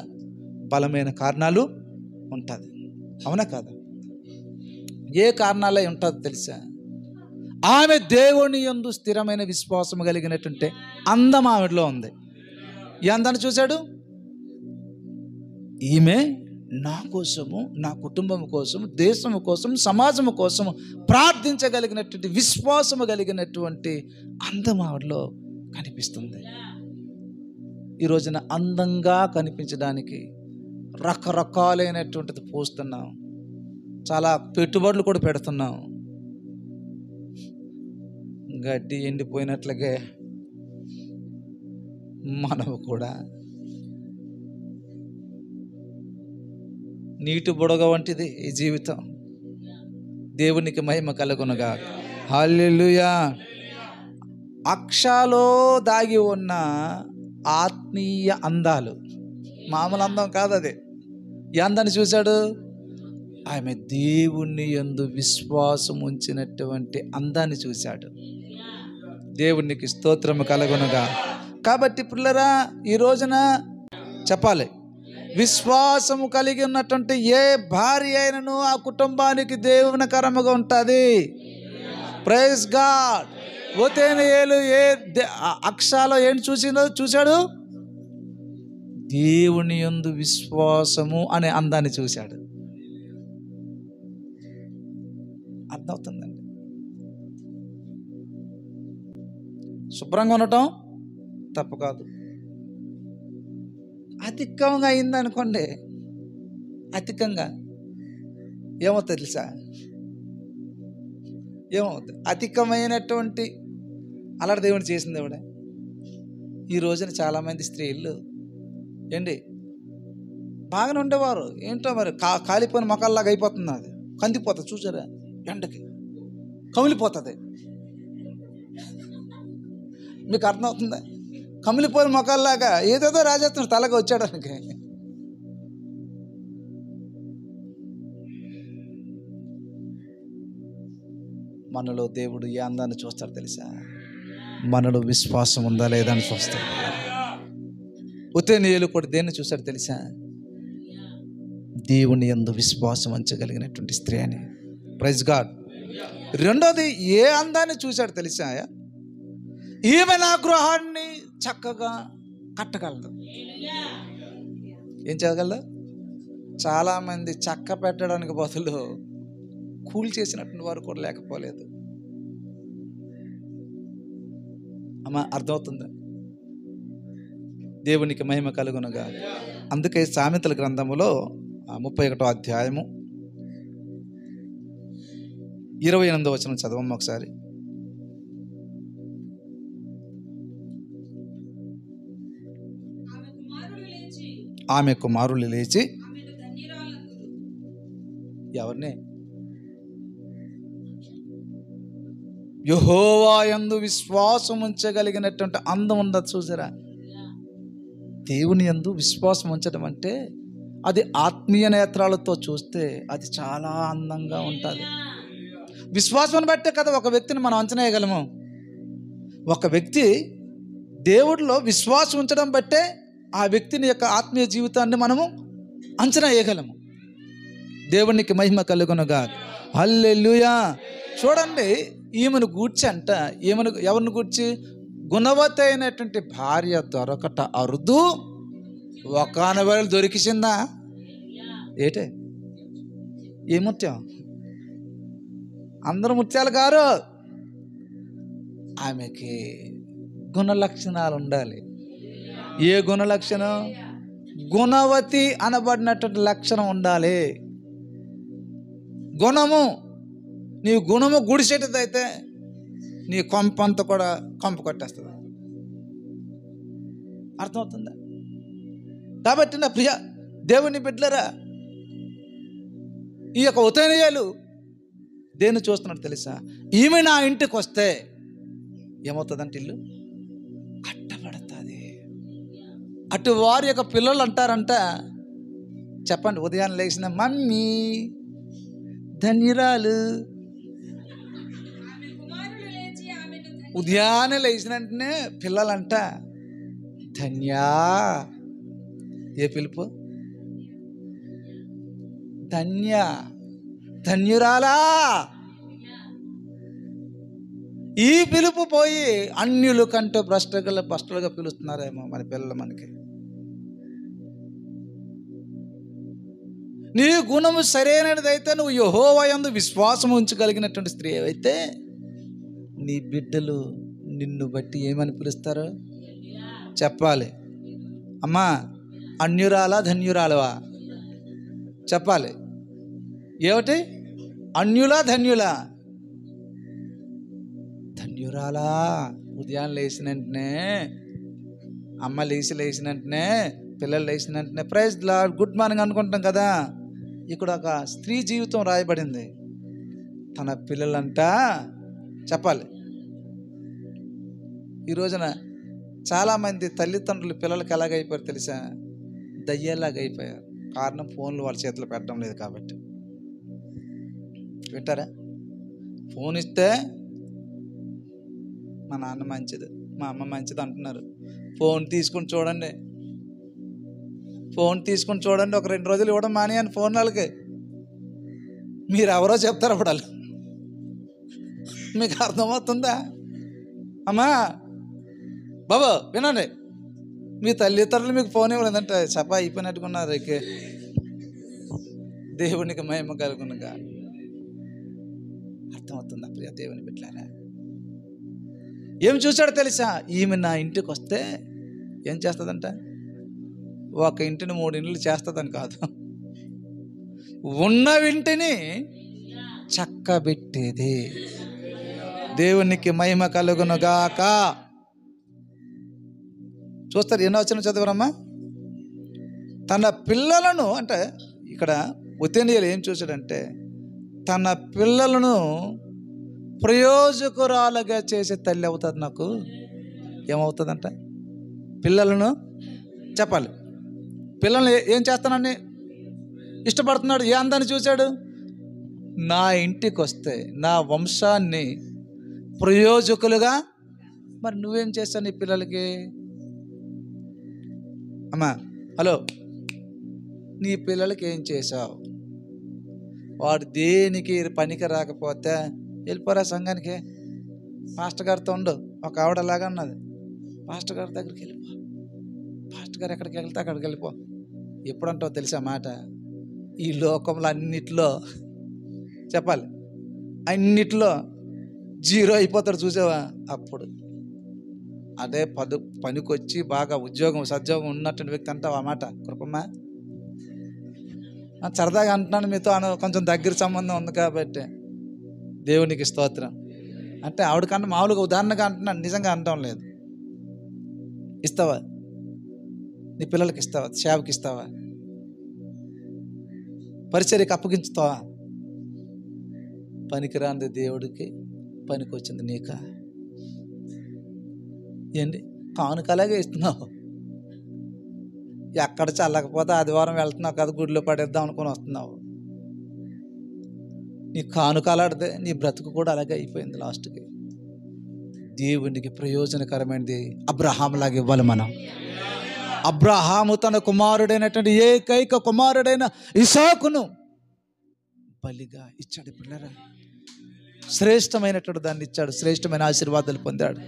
బలమైన కారణాలు ఉంటుంది. అవునా కాదా? ఏ కారణాలే ఉంటుందో తెలుసా? ఆమె దేవుని యందు స్థిరమైన విశ్వాసం కలిగినటువంటి అందం ఆవిడలో ఉంది. ఈ అందాన్ని చూశాడు. ఈమె నా కోసము, నా కుటుంబం కోసం, దేశము కోసం, సమాజము కోసం ప్రార్థించగలిగినటువంటి విశ్వాసము కలిగినటువంటి అందం ఆవిడలో కనిపిస్తుంది. ఈ రోజున అందంగా కనిపించడానికి రకరకాలైనటువంటిది పోస్తున్నాం, చాలా పెట్టుబడులు కూడా పెడుతున్నాం. గడ్డి ఎండిపోయినట్లుగా మనము కూడా నీటి బుడగ వంటిది ఈ జీవితం. దేవునికి మహిమ కలుగునుగా. హల్లెలూయా. అక్షాలో దాగి ఉన్న ఆత్మీయ అందాలు, మామూలు అందం కాదు అది. ఏ అందాన్ని చూశాడు? ఆమె దేవుని యందు విశ్వాసం ఉంచినటువంటి అందాన్ని చూశాడు. దేవునికి స్తోత్రము కలుగునుగా. కాబట్టి పిల్లరా, ఈ రోజున చెప్పాలి, విశ్వాసము కలిగి ఉన్నటువంటి ఏ భార్య అయినను ఆ కుటుంబానికి దేవునికరముగా ఉంటుంది. Praise God. ఓతేనయేలు అక్షాలో ఏం చూశాడు? దేవుని యందు విశ్వాసము అనే అందాన్ని చూశాడు. అర్థమవుతుందండి. శుభ్రంగా ఉండటం తప్పు కాదు. అధికంగా అయిందనుకోండి, అధికంగా ఏమవుతుంది తెలుసా? ఏమవుతుంది? అధికమైనటువంటి అలా దేవుడు చేసింది ఎవడే? ఈ రోజున చాలామంది స్త్రీలు ఏంటి బాగానే ఉండేవారు, ఏంటో మరి కాలిపోయిన మొక్కల్లాగా అయిపోతుంది. అది కందిపోతుంది, చూసారా? ఎండకి కమిలిపోతుంది. మీకు అర్థమవుతుందా? కమిలిపోయిన మొక్కల్లాగా ఏదేదో రాజేస్తున్నాడు తలగా వచ్చాడానికి. మనలో దేవుడు ఏ అందాన్ని చూస్తాడు తెలుసా? మనలో విశ్వాసం ఉందా లేదా అని చూస్తాడు. ఒతేనయేలు కూడా దేన్ని చూశాడు తెలుసా? దేవుని యందు విశ్వాసం ఉంచగలిగినటువంటి స్త్రీ అని. Praise God. రెండోది ఏ అందాన్ని చూశాడు తెలుసా? ఈమె నా గృహాన్ని చక్కగా కట్టగలదు. ఏం చేయగలదు? చాలామంది చక్క పెట్టడానికి బదులు కూల్ చేసినటువంటి వారు కూడా లేకపోలేదు. అమ్మా, అర్థమవుతుందా? దేవునికి మహిమ కలుగునుగా. అందుకే సామెతల గ్రంథములో 31వ అధ్యాయము 28వ వచనం చదవమ్మ ఒకసారి. ఆమె కుమారులు లేచి ఎవరిని? యెహోవా యందు విశ్వాసం ఉంచగలిగినటువంటి అందం ఉండదు చూసారా? దేవుని యందు విశ్వాసం ఉంచడం అంటే అది ఆత్మీయ నేత్రాలతో చూస్తే అది చాలా అందంగా ఉంటుంది. విశ్వాసం బట్టే కదా ఒక వ్యక్తిని మనం అంచనా వేయగలము. ఒక వ్యక్తి దేవుడిలో విశ్వాసం ఉంచడం బట్టే ఆ వ్యక్తిని యొక్క ఆత్మీయ జీవితాన్ని మనము అంచనా వేయగలము. దేవునికి మహిమ కలుగునుగా. హల్లెలూయా. చూడండి, ఈమెను గూర్చి అంట, ఎవరిని గూర్చి? గుణవతి అయినటువంటి భార్య దొరకట అరుదు, ఒకానవేళ దొరికిసిందా? ఏటే? ఏ ముత్యం? అందరూ ముత్యాలు గారు. ఆమెకి గుణలక్షణాలు ఉండాలి. ఏ గుణలక్షణం? గుణవతి అనబడినటువంటి లక్షణం ఉండాలి. గుణము, నీ గుణము గుడిసేటదైతే నీ కొంపంతా కూడా కొంప కొట్టేస్తుంది. అర్థమవుతుందా? కాబట్టి నా ప్రియ దేవుని బిడ్డలరా, ఈ యొక్క ఒతేనయేలు దేన్ని చూస్తున్నాడు తెలుసా? ఈమె నా ఇంటికి వస్తే ఏమవుతుందంటే ఇల్లు కట్టబడుతుంది. అటు వారి యొక్క పిల్లలు అంటారంట, చెప్పండి, ఉదయాన్నే లేచిన మమ్మీ ధన్యురాలు. ఉదయాన్నే లేచిన వెంటనే పిల్లలంట ధన్యా. ఏ పిలుపు? ధన్య, ధన్యురాలా. ఈ పిలుపు పోయి అన్యులు కంటూ భ్రష్టలుగా పిలుస్తున్నారేమో మన పిల్లలు. మనకి నీ గుణము సరైనదైతే, నువ్వు యెహోవా యందు విశ్వాసం ఉంచగలిగినటువంటి స్త్రీ అయితే నీ బిడ్డలు నిన్ను బట్టి ఏమని పిలుస్తారు? చెప్పాలి. అమ్మా, అన్యురాలా ధన్యురాలవా? చెప్పాలి. ఏమిటి? అన్యులా ధన్యులా? ధన్యురాలా. ఉదయం లేచిన వెంటనే, అమ్మ లేచిన వెంటనే, పిల్లలు లేచిన వెంటనే ప్రైజ్ లార్డ్, గుడ్ మార్నింగ్ అనుకుంటాం కదా. ఇక్కడ ఒక స్త్రీ జీవితం రాయబడింది. తన పిల్లలంట చెప్పాలి. ఈ రోజున చాలామంది తల్లిదండ్రులు పిల్లలకి ఎలాగైపోయారు తెలుసా? దయ్యాలాగా అయిపోయారు. కారణం ఫోన్లు వాళ్ళ చేతిలో పెట్టడం లేదు కాబట్టి. వింటారా? ఫోన్ ఇస్తే మా నాన్న మంచిది, మా అమ్మ మంచిది అంటున్నారు. ఫోన్ తీసుకుని చూడండి, ఫోన్ తీసుకుని చూడండి, ఒక 2 రోజులు ఇవ్వడం మానేయని ఫోన్ వాళ్ళకి. మీరు ఎవరో చెప్తారు అప్పుడు వాళ్ళు. మీకు అర్థమవుతుందా? అమ్మా బాబు వినండి, మీ తల్లిదండ్రులు మీకు ఫోన్ ఇవ్వలేదంటే సభ అయిపోయినట్టుకున్నారు. ఇక దేవునికి మహిమ కలుగునుగా. అర్థమవుతుందా ప్రియ దేవుని బిడ్డలారా? ఏం చూశాడో తెలుసా? ఈమె నా ఇంటికి వస్తే ఏం చేస్తుందంట? ఒక ఇంటిని 3 ఇండ్లు చేస్తుందని కాదు, ఉన్న ఇంటిని చక్కబెట్టేది. దేవునికి మహిమ కలుగును గాక. చూస్తారు, ఎన్నో వచనం చదవరమ్మా. తన పిల్లలను, అంటే ఇక్కడ ఒతేనియలు ఏం చూశాడంటే, తన పిల్లలను ప్రయోజకురాలుగా చేసే తల్లి అవుతుంది. నాకు ఏమవుతుందంట? పిల్లలను చెప్పాలి. పిల్లల్ని ఏం చేస్తానని ఇష్టపడుతున్నాడు. ఏ అందాన్ని చూశాడు? నా ఇంటికి వస్తే నా వంశాన్ని ప్రయోజకులుగా. మరి నువ్వేం చేస్తావు నీ పిల్లలకి? అమ్మా హలో, నీ పిల్లలకి ఏం చేసావు? వాడు దేనికి పనికి రాకపోతే వెళ్ళిపోరా సంఘానికి, పాస్టర్ గారితో ఉండు. ఒక ఆవిడ అలాగా అన్నది, పాస్టర్ గారి దగ్గరికి వెళ్ళిపో, పాస్టర్ గారు ఎక్కడికి వెళ్తే అక్కడికి వెళ్ళిపో. ఎప్పుడంటావు తెలుసా మాట? ఈ లోకంలో అన్నిట్లో చెప్పాలి, అన్నిట్లో 0 అయిపోతాడు చూసావా? అప్పుడు అదే పనికొచ్చి బాగా ఉద్యోగం సద్యోగం ఉన్నటువంటి వ్యక్తి అంటావు ఆ మాట. కృపమ్మా సరదాగా అంటున్నాను మీతో, కొంచెం దగ్గర సంబంధం ఉంది కాబట్టి. దేవునికి స్తోత్రం. అంటే ఆవిడకన్నా మామూలుగా ఉదాహరణగా అంటున్నాను, నిజంగా అనటం లేదు. ఇస్తావా? నీ పిల్లలకి ఇస్తావా? సేవకి ఇస్తావా? పరిచర్యకి అప్పగించుతావా? పనికిరాంది దేవుడికి, పనికి వచ్చింది నీకా? ఏంటి కానుకలాగే ఇస్తున్నావు? ఎక్కడ చల్లకపోతే ఆదివారం వెళ్తున్నావు కదా, గుడిలో పడేద్దాం అనుకుని వస్తున్నావు. నీ కానుక అలాడితే నీ బ్రతుకు కూడా అలాగే అయిపోయింది లాస్ట్కి. దేవునికి ప్రయోజనకరమైనది అబ్రహాములాగా ఇవ్వాలి మనం. అబ్రహాము తన కుమారుడైనటువంటి ఏకైక కుమారుడైన ఇసాకును బలిగా ఇచ్చాడు. పిల్లరా, శ్రేష్టమైనటువంటి దాన్ని ఇచ్చాడు, శ్రేష్టమైన ఆశీర్వాదాలు పొందాడు.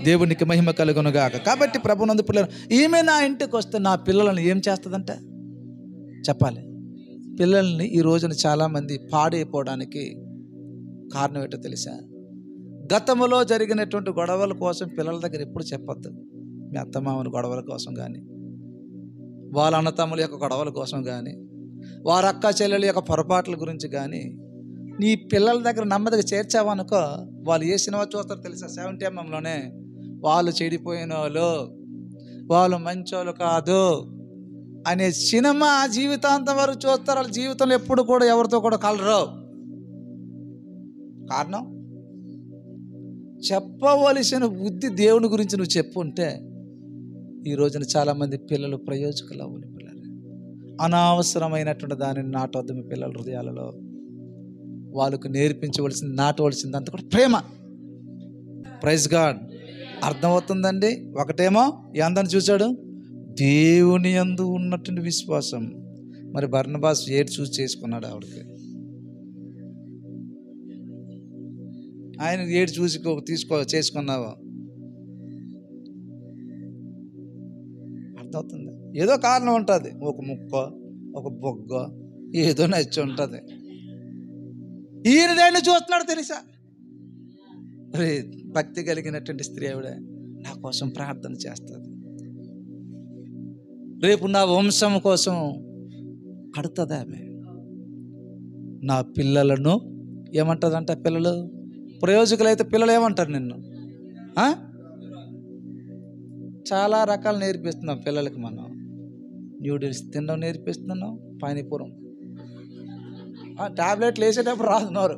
దేవునికి మహిమ కలుగునుగాక. కాబట్టి ప్రభునందు పిల్లలు, ఈమె నా ఇంటికి వస్తే నా పిల్లలను ఏం చేస్తుందంట చెప్పాలి. పిల్లల్ని ఈ రోజున చాలామంది పాడైపోవడానికి కారణం ఏంటో తెలుసా? గతంలో జరిగినటువంటి గొడవల కోసం పిల్లల దగ్గర ఎప్పుడు చెప్పొద్దు. మీ అత్తమామల గొడవల కోసం కానీ, వాళ్ళ అన్నతమ్ముల యొక్క గొడవల కోసం కానీ, వారి అక్క చెల్లెల యొక్క పొరపాట్ల గురించి కానీ నీ పిల్లల దగ్గర నెమ్మదిగా చేర్చావనుకో, వాళ్ళు ఏ సినిమా చూస్తారో తెలుసా? 70mm వాళ్ళు చెడిపోయిన వాళ్ళు, వాళ్ళు మంచోళ్ళు కాదు అనే సినిమా జీవితాంతం వరకు చూస్తారు. వాళ్ళ జీవితంలో ఎప్పుడు కూడా ఎవరితో కూడా కలరు. కారణం, చెప్పవలసిన బుద్ధి దేవుని గురించి నువ్వు చెప్పుంటే ఈ రోజున చాలామంది పిల్లలు ప్రయోజకులు అవ్వని పిల్లలు. అనవసరమైనటువంటి దానిని నాటొద్దు మీ పిల్లల హృదయాలలో. వాళ్ళకు నేర్పించవలసింది, నాటవలసింది అంతా కూడా ప్రేమ. Praise God. అర్థమవుతుందండి? ఒకటేమో ఎందని చూశాడు, దేవుని యందు ఉన్నటువంటి విశ్వాసం. మరి బర్నబాస్ ఏడు చూసి చేసుకున్నాడు ఆవిడకి. ఆయన ఏడు చూసి చేసుకున్నావు. అర్థమవుతుంది? ఏదో కారణం ఉంటుంది, ఒక ముక్క ఒక బొగ్గ ఏదో నచ్చి ఉంటుంది. ఈయన దాన్ని చూస్తున్నాడు తెలుసా? భక్తి కలిగినటువంటి స్త్రీ ఆవిడ నా కోసం ప్రార్థన చేస్తుంది, రేపు నా వంశం కోసం కడుతుంది ఆమె. నా పిల్లలను ఏమంటుందంట? పిల్లలు ప్రయోజకులైతే పిల్లలు ఏమంటారు నిన్ను? చాలా రకాలు నేర్పిస్తున్నాం పిల్లలకి. మనం న్యూడిల్స్ తినడం నేర్పిస్తున్నాం, పానీపురం టాబ్లెట్లు వేసేటప్పుడు రాస్తున్నారు.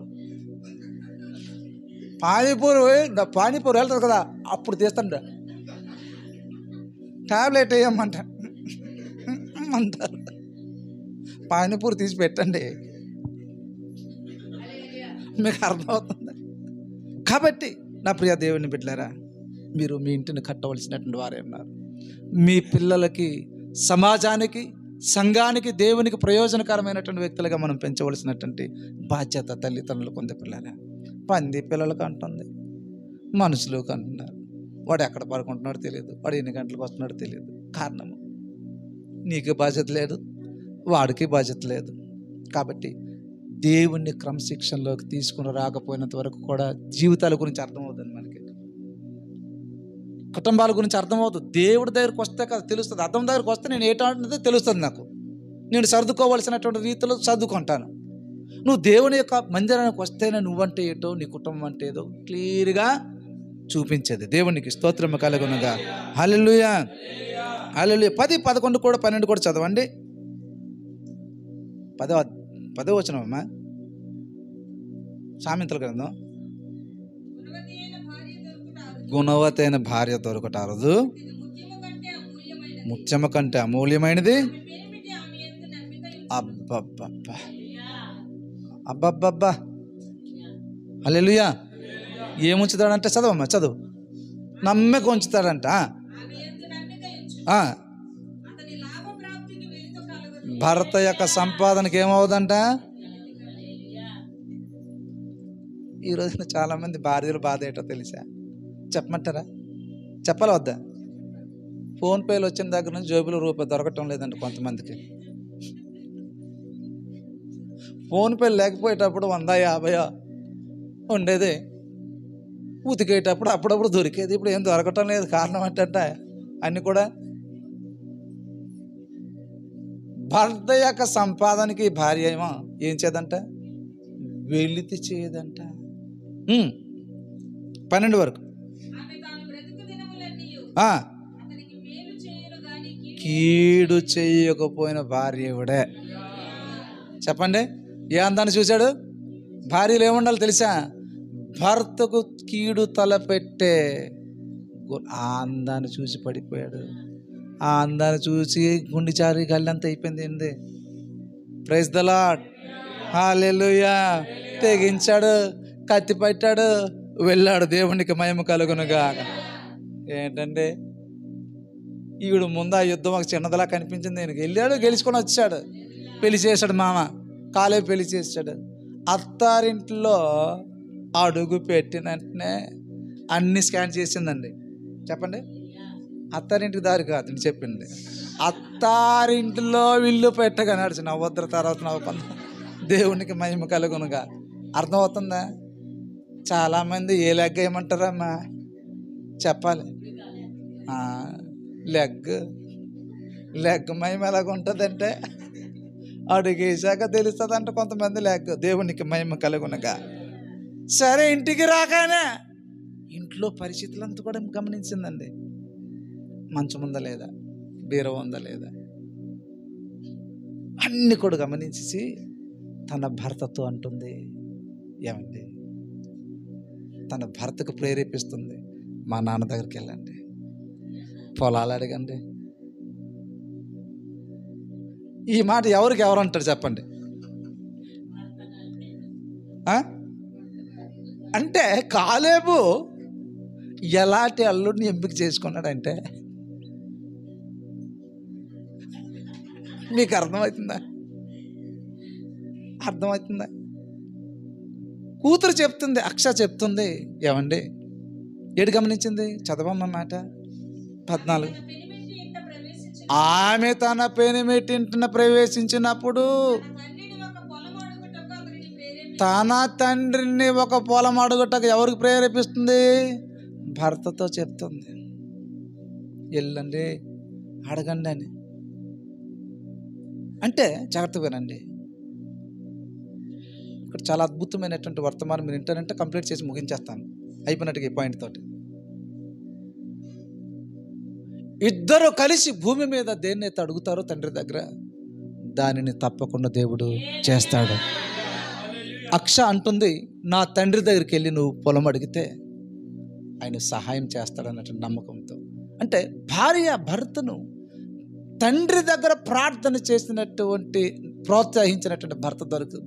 పానీపూరి వెళ్తుంది కదా, అప్పుడు తీస్తాంట టాబ్లెట్ వేయమంటారు. పానీపూరి తీసి పెట్టండి, మీకు అర్థమవుతుంది. కాబట్టి నా ప్రియ దేవుని బిడ్డలారా, మీరు మీ ఇంటిని కట్టవలసినటువంటి వారే ఉన్నారు. మీ పిల్లలకి, సమాజానికి, సంఘానికి, దేవునికి ప్రయోజనకరమైనటువంటి వ్యక్తులుగా మనం పెంచవలసినటువంటి బాధ్యత తల్లిదండ్రులకు ఉంది. పిల్లరా, పంది పిల్లలకు అంటుంది, మనుషులకు అంటున్నారు. వాడు ఎక్కడ పడుకుంటున్నాడో తెలియదు, వాడు ఎన్ని గంటలకు వస్తున్నాడో తెలియదు. కారణము, నీకు బాధ్యత లేదు, వాడికి బాధ్యత లేదు. కాబట్టి దేవుణ్ణి క్రమశిక్షణలోకి తీసుకుని రాకపోయినంత వరకు కూడా జీవితాల గురించి అర్థమవుతుంది, మనకి కుటుంబాల గురించి అర్థమవుతుంది. దేవుడి దగ్గరికి వస్తే కదా తెలుస్తుంది. అర్థం దగ్గరికి వస్తే నేను ఏంటంటే తెలుస్తుంది నాకు. నేను సర్దుకోవాల్సినటువంటి రీతిలో సర్దుకుంటాను. నువ్వు దేవుని యొక్క మందిరానికి వస్తేనే నువ్వంటే ఏటో, నీ కుటుంబం అంటే ఏదో క్లియర్గా చూపించేది. దేవునికి స్తోత్రం కలుగునుగా. హల్లెలూయా, హల్లెలూయా. 10, 11 కూడా 12 కూడా చదవండి. 10వ వచనమమ్మా, సామెతల గ్రంథం. గుణవతైన భార్య దొరకటారదు, ముత్యము కంటే అమూల్యమైనది. అబ్బబ్బబ్బా, అబ్బబ్బబ్బా, హల్లెలూయా. ఏముంచుతాడంటే, చదవమ్మా, చదువు. నమ్మక ఉంచుతాడంట. భర్త యొక్క సంపాదనకి ఏమవుదంట. ఈ రోజున చాలామంది భార్యలు బాధ ఏంటో తెలుసా? చెప్పమంటారా? చెప్పాలా వద్దా? ఫోన్పేలు వచ్చిన దగ్గర నుంచి జేబులో రూపాయి దొరకటం లేదండి కొంతమందికి. ఫోన్పేలు లేకపోయేటప్పుడు 100, 50 ఉండేది. ఉతికేటప్పుడు అప్పుడప్పుడు దొరికేది. ఇప్పుడు ఏం దొరకటం లేదు. కారణం ఏంటంటే అన్నీ కూడా భర్త యొక్క సంపాదనకి భార్య ఏమో ఏం చేయదంట, వెలితి చేయదంట. 12 వరకు. కీడు చేయకపోయిన భార్య ఇవిడే. చెప్పండి, ఏ అందాన్ని చూశాడు? భార్యలు ఏముండాలి తెలుసా? భర్తకు కీడు తలపెట్టే ఆ అందాన్ని చూసి పడిపోయాడు. ఆ అందాన్ని చూసి గుండె చారి గల్లంత అయిపోయింది. ఏంది? ప్రైజ్ ద లార్డ్, హల్లెలూయా. తెగించాడు, కత్తి పట్టాడు, వెళ్ళాడు. దేవునికి మహిమ కలుగునుగా. ఏంటంటే ఈవిడ ముందు ఆ యుద్ధం ఒక చిన్నదిలా కనిపించింది. నేను వెళ్ళాడు, గెలుచుకొని వచ్చాడు. పెళ్లి చేశాడు మామ, కాలే పెళ్లి చేశాడు. అత్తారింట్లో అడుగు పెట్టిన వెంటనే అన్ని స్కాన్ చేసిందండి. చెప్పండి, అత్తారింటికి దారి కాదు నేను చెప్పింది. అత్తారింటిలో ఇల్లు పెట్టగా నడిచి నవ్వొద్దరు, తర్వాత నవ్వుకుందా. దేవునికి మహిమ కలుగునుగా. అర్థమవుతుందా? చాలామంది ఏ లెగ్ ఏమంటారమ్మా చెప్పాలి. లెగ్ మహిమ ఎలాగ ఉంటుందంటే అడుగేసాక తెలుస్తుందంట కొంతమంది లెగ్. దేవునికి మహిమ కలుగునుగా. సరే, ఇంటికి రాగానే ఇంట్లో పరిస్థితులంతా కూడా గమనించిందండి. మంచం ఉందా లేదా, బీర ఉందా లేదా, అన్ని కూడా గమనించి తన భర్తతో అంటుంది. ఏమండి, తన భర్తకు ప్రేరేపిస్తుంది, మా నాన్న దగ్గరికి వెళ్ళండి, పొలాలు అడగండి. ఈ మాట ఎవరు అంటారు చెప్పండి? అంటే కాలేబు ఎలాంటి అల్లుడిని ఎంపిక చేసుకున్నాడంటే, మీకు అర్థమవుతుందా? అర్థమవుతుందా? కూతురు చెప్తుంది, అక్ష చెప్తుంది. ఏమండి, ఏడు గమనించింది? చదవమ్మ మాట 14. ఆమె తన పెనిమిటింటిన ప్రవేశించినప్పుడు తన తండ్రిని ఒక పొలం అడుగుటకు ఎవరికి ప్రేరేపిస్తుంది? భర్తతో చెప్తుంది, వెళ్ళండి అడగండి అని. అంటే జాగ్రత్తగా వినండి, ఇక్కడ చాలా అద్భుతమైనటువంటి వర్తమానం మీరు వింటారంటే కంప్లీట్ చేసి ముగించేస్తాను అయిపోయినట్టుగా ఈ పాయింట్ తోటి. ఇద్దరు కలిసి భూమి మీద దేన్నైతే అడుగుతారో తండ్రి దగ్గర, దానిని తప్పకుండా దేవుడు చేస్తాడు. అక్ష అంటుంది, నా తండ్రి దగ్గరికి వెళ్ళి నువ్వు పొలం అడిగితే ఆయన సహాయం చేస్తాడన్నటువంటి నమ్మకంతో. అంటే భార్య భర్తను తండ్రి దగ్గర ప్రార్థన చేసినటువంటి ప్రోత్సహించినటువంటి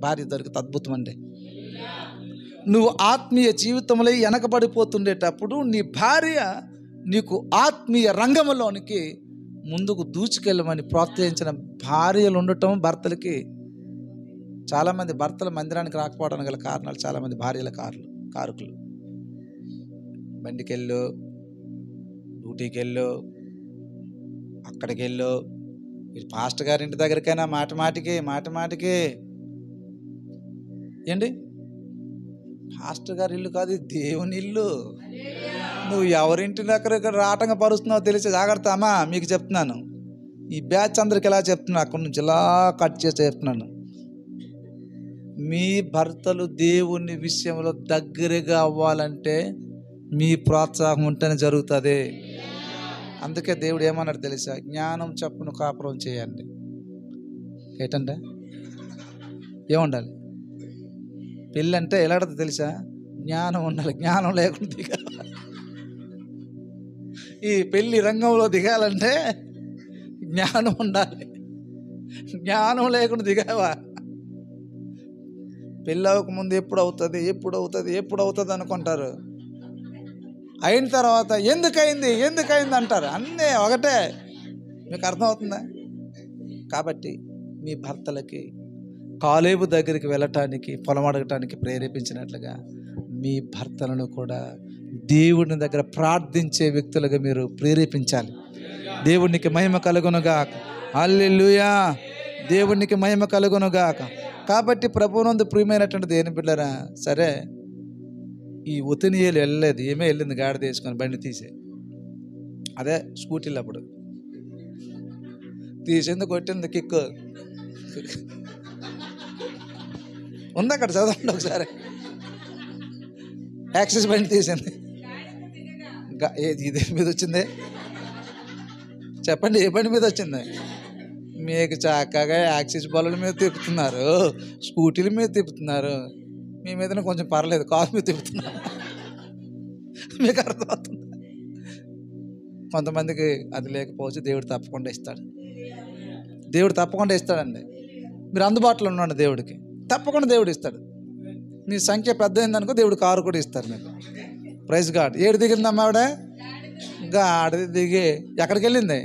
భార్య దొరికితే అద్భుతం అండి. నువ్వు ఆత్మీయ జీవితంలో వెనకబడిపోతుండేటప్పుడు నీ భార్య నీకు ఆత్మీయ రంగంలోనికి ముందుకు దూచుకెళ్ళమని ప్రోత్సహించిన భార్యలు ఉండటం భర్తలకి. చాలామంది భర్తల మందిరానికి రాకపోవడానికి గల కారణాలు చాలామంది భార్యల కారకులు. బండికి వెళ్ళు, డ్యూటీకి వెళ్ళు, అక్కడికి వెళ్ళు, పాస్టర్ గారి ఇంటి దగ్గరికైనా మాటి మాటికి ఏంటి, పాస్టర్ గారి ఇల్లు కాదు, దేవుని ఇల్లు. నువ్వు ఎవరింటి దగ్గర రాటంగా పరుస్తున్నావు తెలిసి జాగ్రత్త. అమ్మా మీకు చెప్తున్నాను, ఈ బ్యాచ్ అందరికి ఎలా చెప్తున్నా, అక్కడి నుంచి ఇలా కట్ చేసి చెప్తున్నాను. మీ భర్తలు దేవుని విషయంలో దగ్గరగా అవ్వాలంటే మీ ప్రోత్సాహం ఉంటేనే జరుగుతుంది. అందుకే దేవుడు ఏమన్నాడు తెలుసా, జ్ఞానం చప్పును కాపురం చేయండి. ఏంటంటే ఏముండాలి, పెళ్ళి అంటే ఎలాంటిది తెలుసా, జ్ఞానం ఉండాలి. జ్ఞానం లేకుండా దిగాలి. ఈ పెళ్ళి రంగంలో దిగాలంటే జ్ఞానం ఉండాలి. జ్ఞానం లేకుండా దిగావా, పెళ్ళి అవ్వకముందు ఎప్పుడు అవుతుంది అనుకుంటారు. అయిన తర్వాత ఎందుకైంది అంటారు. అన్నీ ఒకటే. మీకు అర్థమవుతుందా? కాబట్టి మీ భర్తలకి కాలేబు దగ్గరికి వెళ్ళటానికి, పొలం అడగటానికి ప్రేరేపించినట్లుగా మీ భర్తలను కూడా దేవుని దగ్గర ప్రార్థించే వ్యక్తులుగా మీరు ప్రేరేపించాలి. దేవునికి మహిమ కలుగునుగాక. హల్లెలూయా. దేవునికి మహిమ కలుగునుగాక. కాబట్టి ప్రభువునందు ప్రియమైనటువంటి దేని బిడ్డలారా, సరే ఈ ఒతినియలు వెళ్ళలేదు, ఏమే వెళ్ళింది గాడి తీసుకొని బండి తీసే, అదే స్కూటీలు అప్పుడు తీసింది, కొట్టింది కిక్కు ఉంది అక్కడ, చదవండి ఒకసారి. యాక్సిస్ బండి తీసింది, ఇదే మీద వచ్చింది, చెప్పండి ఏ బండి మీద వచ్చింది? మీకు చక్కగా యాక్సిస్ బల్ల మీద తిప్పుతున్నారు, స్కూటీల మీద తిప్పుతున్నారు. మీ మీద కొంచెం పర్లేదు, కారు మీద తిప్పుతున్నారు. మీకు అర్థమవుతుంది. కొంతమందికి అది లేకపోవచ్చు, దేవుడు తప్పకుండా ఇస్తాడు. దేవుడు తప్పకుండా ఇస్తాడండి. మీరు అందుబాటులో ఉండండి, దేవుడికి తప్పకుండా దేవుడు ఇస్తాడు. మీ సంఖ్య పెద్ద అయిందనుకో దేవుడు కారు కూడా ఇస్తారు మీకు. Praise God. ఏడు దిగిందమ్మా ఆవిడ, గాడి దిగి ఎక్కడికి వెళ్ళింది?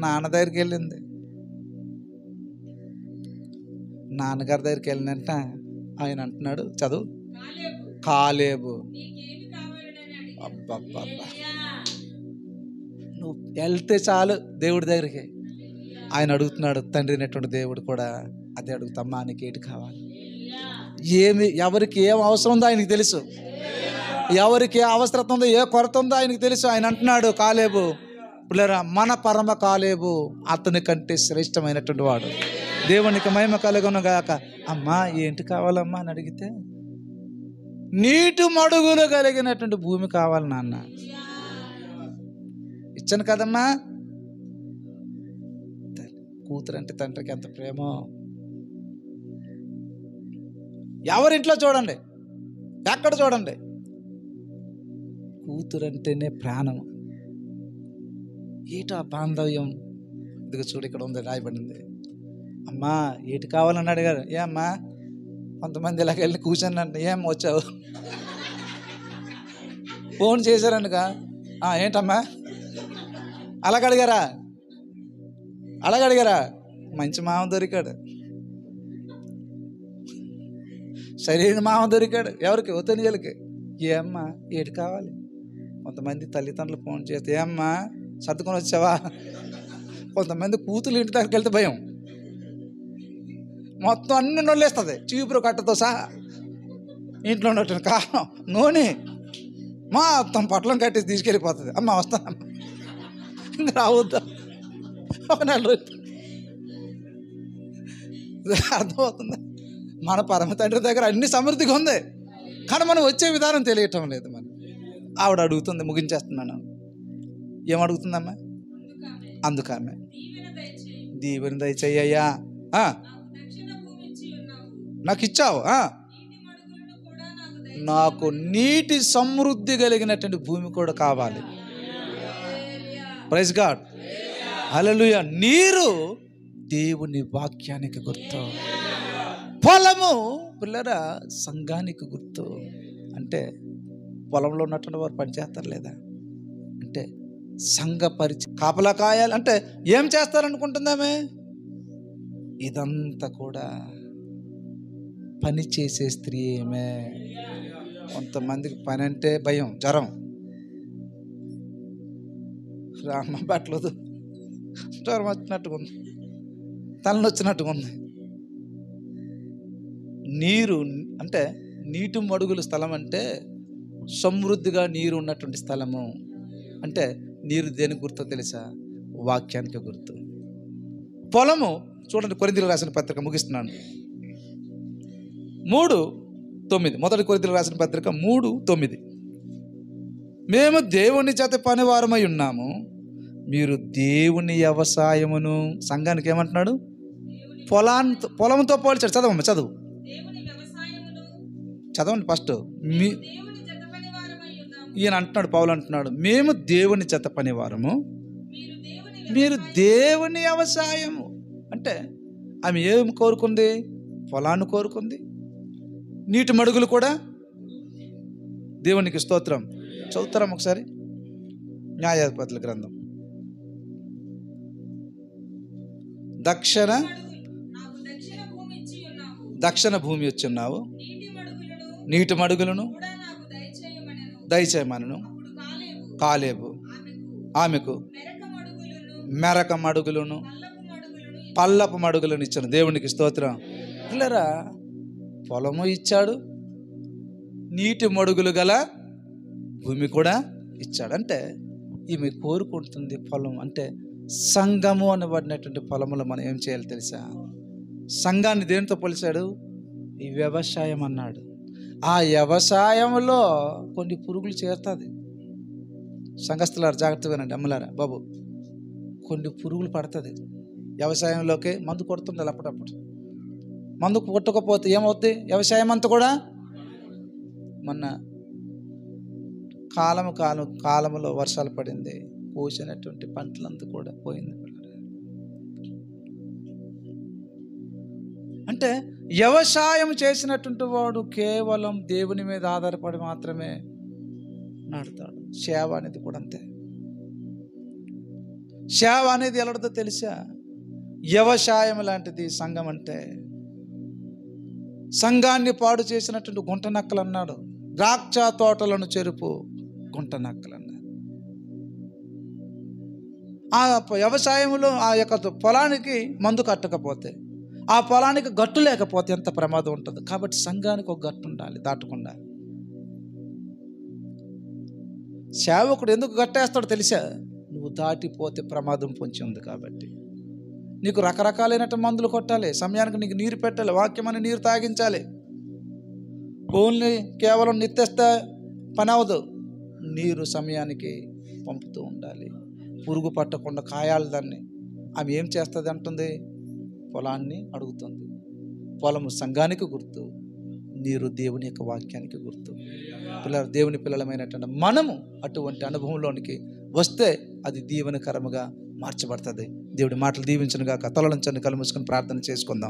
నాన్న దగ్గరికి వెళ్ళింది. నాన్నగారి దగ్గరికి వెళ్ళినంట ఆయన అంటున్నాడు, చదువు, కాలేబు. అబ్బబ్బబ్బా, నువ్వు వెళ్తే చాలు దేవుడి దగ్గరికి. ఆయన అడుగుతున్నాడు, తండ్రి అయినటువంటి దేవుడు కూడా అదే అడుగుతామ్మా, నీకు ఏంటి కావాలి? ఎవరికి ఏం అవసరం ఉందో ఆయనకి తెలుసు. ఎవరికి ఏ అవసరం ఉందో, ఏ కొరత ఉందో ఆయనకి తెలుసు. ఆయన అంటున్నాడు, కాలేబు పిల్లరా, మన పరమ కాలేబు అతని కంటే శ్రేష్టమైనటువంటి వాడు. దేవునికి మహిమ కలుగును గాక. అమ్మా ఏంటి కావాలమ్మా అని అడిగితే, నీటి మడుగులు కలిగినటువంటి భూమి కావాలి నాన్న. ఇచ్చాను కదమ్మా. కూతురు అంటే తండ్రికి ఎంత ప్రేమో. ఎవరింట్లో చూడండి, ఎక్కడ చూడండి, కూతురు అంటేనే ప్రాణం. ఏటా బాంధవ్యం. ఇదిగో చూడు, ఇక్కడ ఉంది, రాయబడింది. అమ్మా ఏటి కావాలని అడిగారు. ఏ అమ్మా, కొంతమంది ఇలాగ వెళ్ళి కూర్చొని, ఏం వచ్చావు, ఫోన్ చేశారనుక, ఏంటమ్మా అలాగడిగారా? మంచి మామ దొరికాడు, సరైన మామ దొరికాడు. ఎవరికి? ఒతనియలకి. ఏ అమ్మా ఏటి కావాలి? కొంతమంది తల్లిదండ్రులు ఫోన్ చేస్తే, ఏ అమ్మా సర్దుకొని వచ్చావా? కొంతమంది కూతురు ఇంటి దగ్గరికి వెళ్తే భయం, మొత్తం అన్ని నొల్లేస్తుంది, చీపురు కట్టతో సహా. ఇంట్లో ఉన్నట్టు కారణం నూనె మొత్తం పట్లం కట్టేసి తీసుకెళ్ళిపోతుంది. అమ్మ వస్తానమ్మా, ఇంకా రావద్దా, ఒక నెల రోజులు. అర్థమవుతుంది. మన పరమ తండ్రి దగ్గర అన్ని సమృద్ధిగా ఉంది, కానీ మనం వచ్చే విధానం తెలియటం లేదు. మనం ఆవిడ అడుగుతుంది, ముగించేస్తున్నాను. ఏమడుగుతుందమ్మా? అందుకామె, దీవెన దయచేయ్యా, నాకు ఇచ్చావు, నాకు నీటి సమృద్ధి కలిగినటువంటి భూమి కూడా కావాలి. Praise God. హల్లెలూయా. నీరు దేవుని వాక్యానికి గుర్తు. పొలము పిల్లరా సంఘానికి గుర్తు. అంటే పొలంలో ఉన్నటువంటి వారు పనిచేస్తారు లేదా అంటే సంఘ కాపలా కాయాలి అంటే ఏం చేస్తారనుకుంటుందామే? ఇదంతా కూడా పని చేసే స్త్రీ ఏమే. కొంతమందికి పని అంటే భయం, జ్వరం, రామ్మ బట్టలేదు, జ్వరం వచ్చినట్టుగా ఉంది, తలనొచ్చినట్టుగా ఉంది. నీరు అంటే నీటి మడుగుల స్థలం అంటే సమృద్ధిగా నీరు ఉన్నటువంటి స్థలము. అంటే నీరు దేనికి గుర్తో తెలుసా? వాక్యానికి గుర్తు. పొలము చూడండి, కొరింథీయులకు రాసిన పత్రిక ముగిస్తున్నాను, 3:9. మొదటి కొరింథీయులకు రాసిన పత్రిక 3:9. మేము దేవుని చేత పనివారమై ఉన్నాము, మీరు దేవుని వ్యవసాయమును. సంఘానికి ఏమంటున్నాడు? పొలంతో పోల్చాడు. చదవమ్మ, చదువు, చదవండి ఫస్ట్. ఈయన అంటున్నాడు, పౌలు అంటున్నాడు, మేము దేవుని చేత పనివారము, మీరు దేవుని వ్యవసాయము. అంటే ఆమె ఏం కోరుకుంది? పొలాన్ని కోరుకుంది. నీటి మడుగులు కూడా. దేవునికి స్తోత్రం. చదువుతారా ఒకసారి? న్యాయాధిపతుల గ్రంథం దక్షిణ భూమి వచ్చి ఉన్నావు, నీటి మడుగులను దయచేయమనను. కాలేబు ఆమెకు మెరక మడుగులను పల్లపు మడుగులను ఇచ్చాను. దేవునికి స్తోత్రం. పిల్లరా, పొలము ఇచ్చాడు, నీటి మడుగులు గల భూమి కూడా ఇచ్చాడు. అంటే ఈమె కోరుకుంటుంది పొలం. అంటే సంఘము అనబడినటువంటి పొలములో మనం ఏం చేయాలి తెలుసా? సంఘాన్ని దేనితో పోల్చాడు? ఈ వ్యవసాయం అన్నాడు. ఆ వ్యవసాయంలో కొన్ని పురుగులు చేరుతుంది. సంఘస్థులారు జాగ్రత్తగానండి, అమ్మలారా బాబు, కొన్ని పురుగులు పడుతుంది వ్యవసాయంలోకి. మందు కొడుతుండాలి అప్పుడప్పుడు. మందు కొట్టకపోతే ఏమవుతుంది? వ్యవసాయం అంతా కూడా మొన్న కాలంలో వర్షాలు పడింది, కోసినటువంటి పంటలంతా కూడా పోయింది. అంటే వ్యవసాయం చేసినటువంటి వాడు కేవలం దేవుని మీద ఆధారపడి మాత్రమే నడుతాడు. సేవ అనేది కూడా అంతే. సేవ అనేది ఎలాంటిదో తెలుసా? వ్యవసాయం లాంటిది సంఘం. అంటే సంఘాన్ని పాడు చేసినటువంటి గుంట నక్కలు అన్నాడు. ద్రాక్ష తోటలను చెరుపు గుంట నక్కలు అన్నాడు. ఆ వ్యవసాయంలో ఆ యొక్క పొలానికి మందు కట్టకపోతే, ఆ పొలానికి గట్టు లేకపోతే ఎంత ప్రమాదం ఉంటుంది. కాబట్టి సంఘానికి ఒక గట్టు ఉండాలి దాటకుండా. సేవకుడు ఎందుకు గట్టేస్తాడో తెలుసా? నువ్వు దాటిపోతే ప్రమాదం పొంచి ఉంది కాబట్టి. నీకు రకరకాలైనటువంటి మందులు కొట్టాలి, సమయానికి నీకు నీరు పెట్టాలి, వాక్యమని నీరు తాగించాలి. ఓన్లీ కేవలం నిత్తేస్తే పని అవ్వదు. నీరు సమయానికి పంపుతూ ఉండాలి. పురుగు పట్టకుండా కాయాలి దాన్ని. ఆమె ఏం చేస్తుంది అంటుంది? పొలాన్ని అడుగుతుంది. పొలము సంఘానికి గుర్తు, నీరు దేవుని యొక్క వాక్యానికి గుర్తు. దేవుని పిల్లలమైనటువంటి మనము అటువంటి అనుభవంలోనికి వస్తే అది దీవెనకరముగా మార్చబడుతుంది. దేవుడి మాటలు దీవించును గాక. తలలంచని కళ్ళు మూసుకొని ప్రార్థన చేసుకుందాం.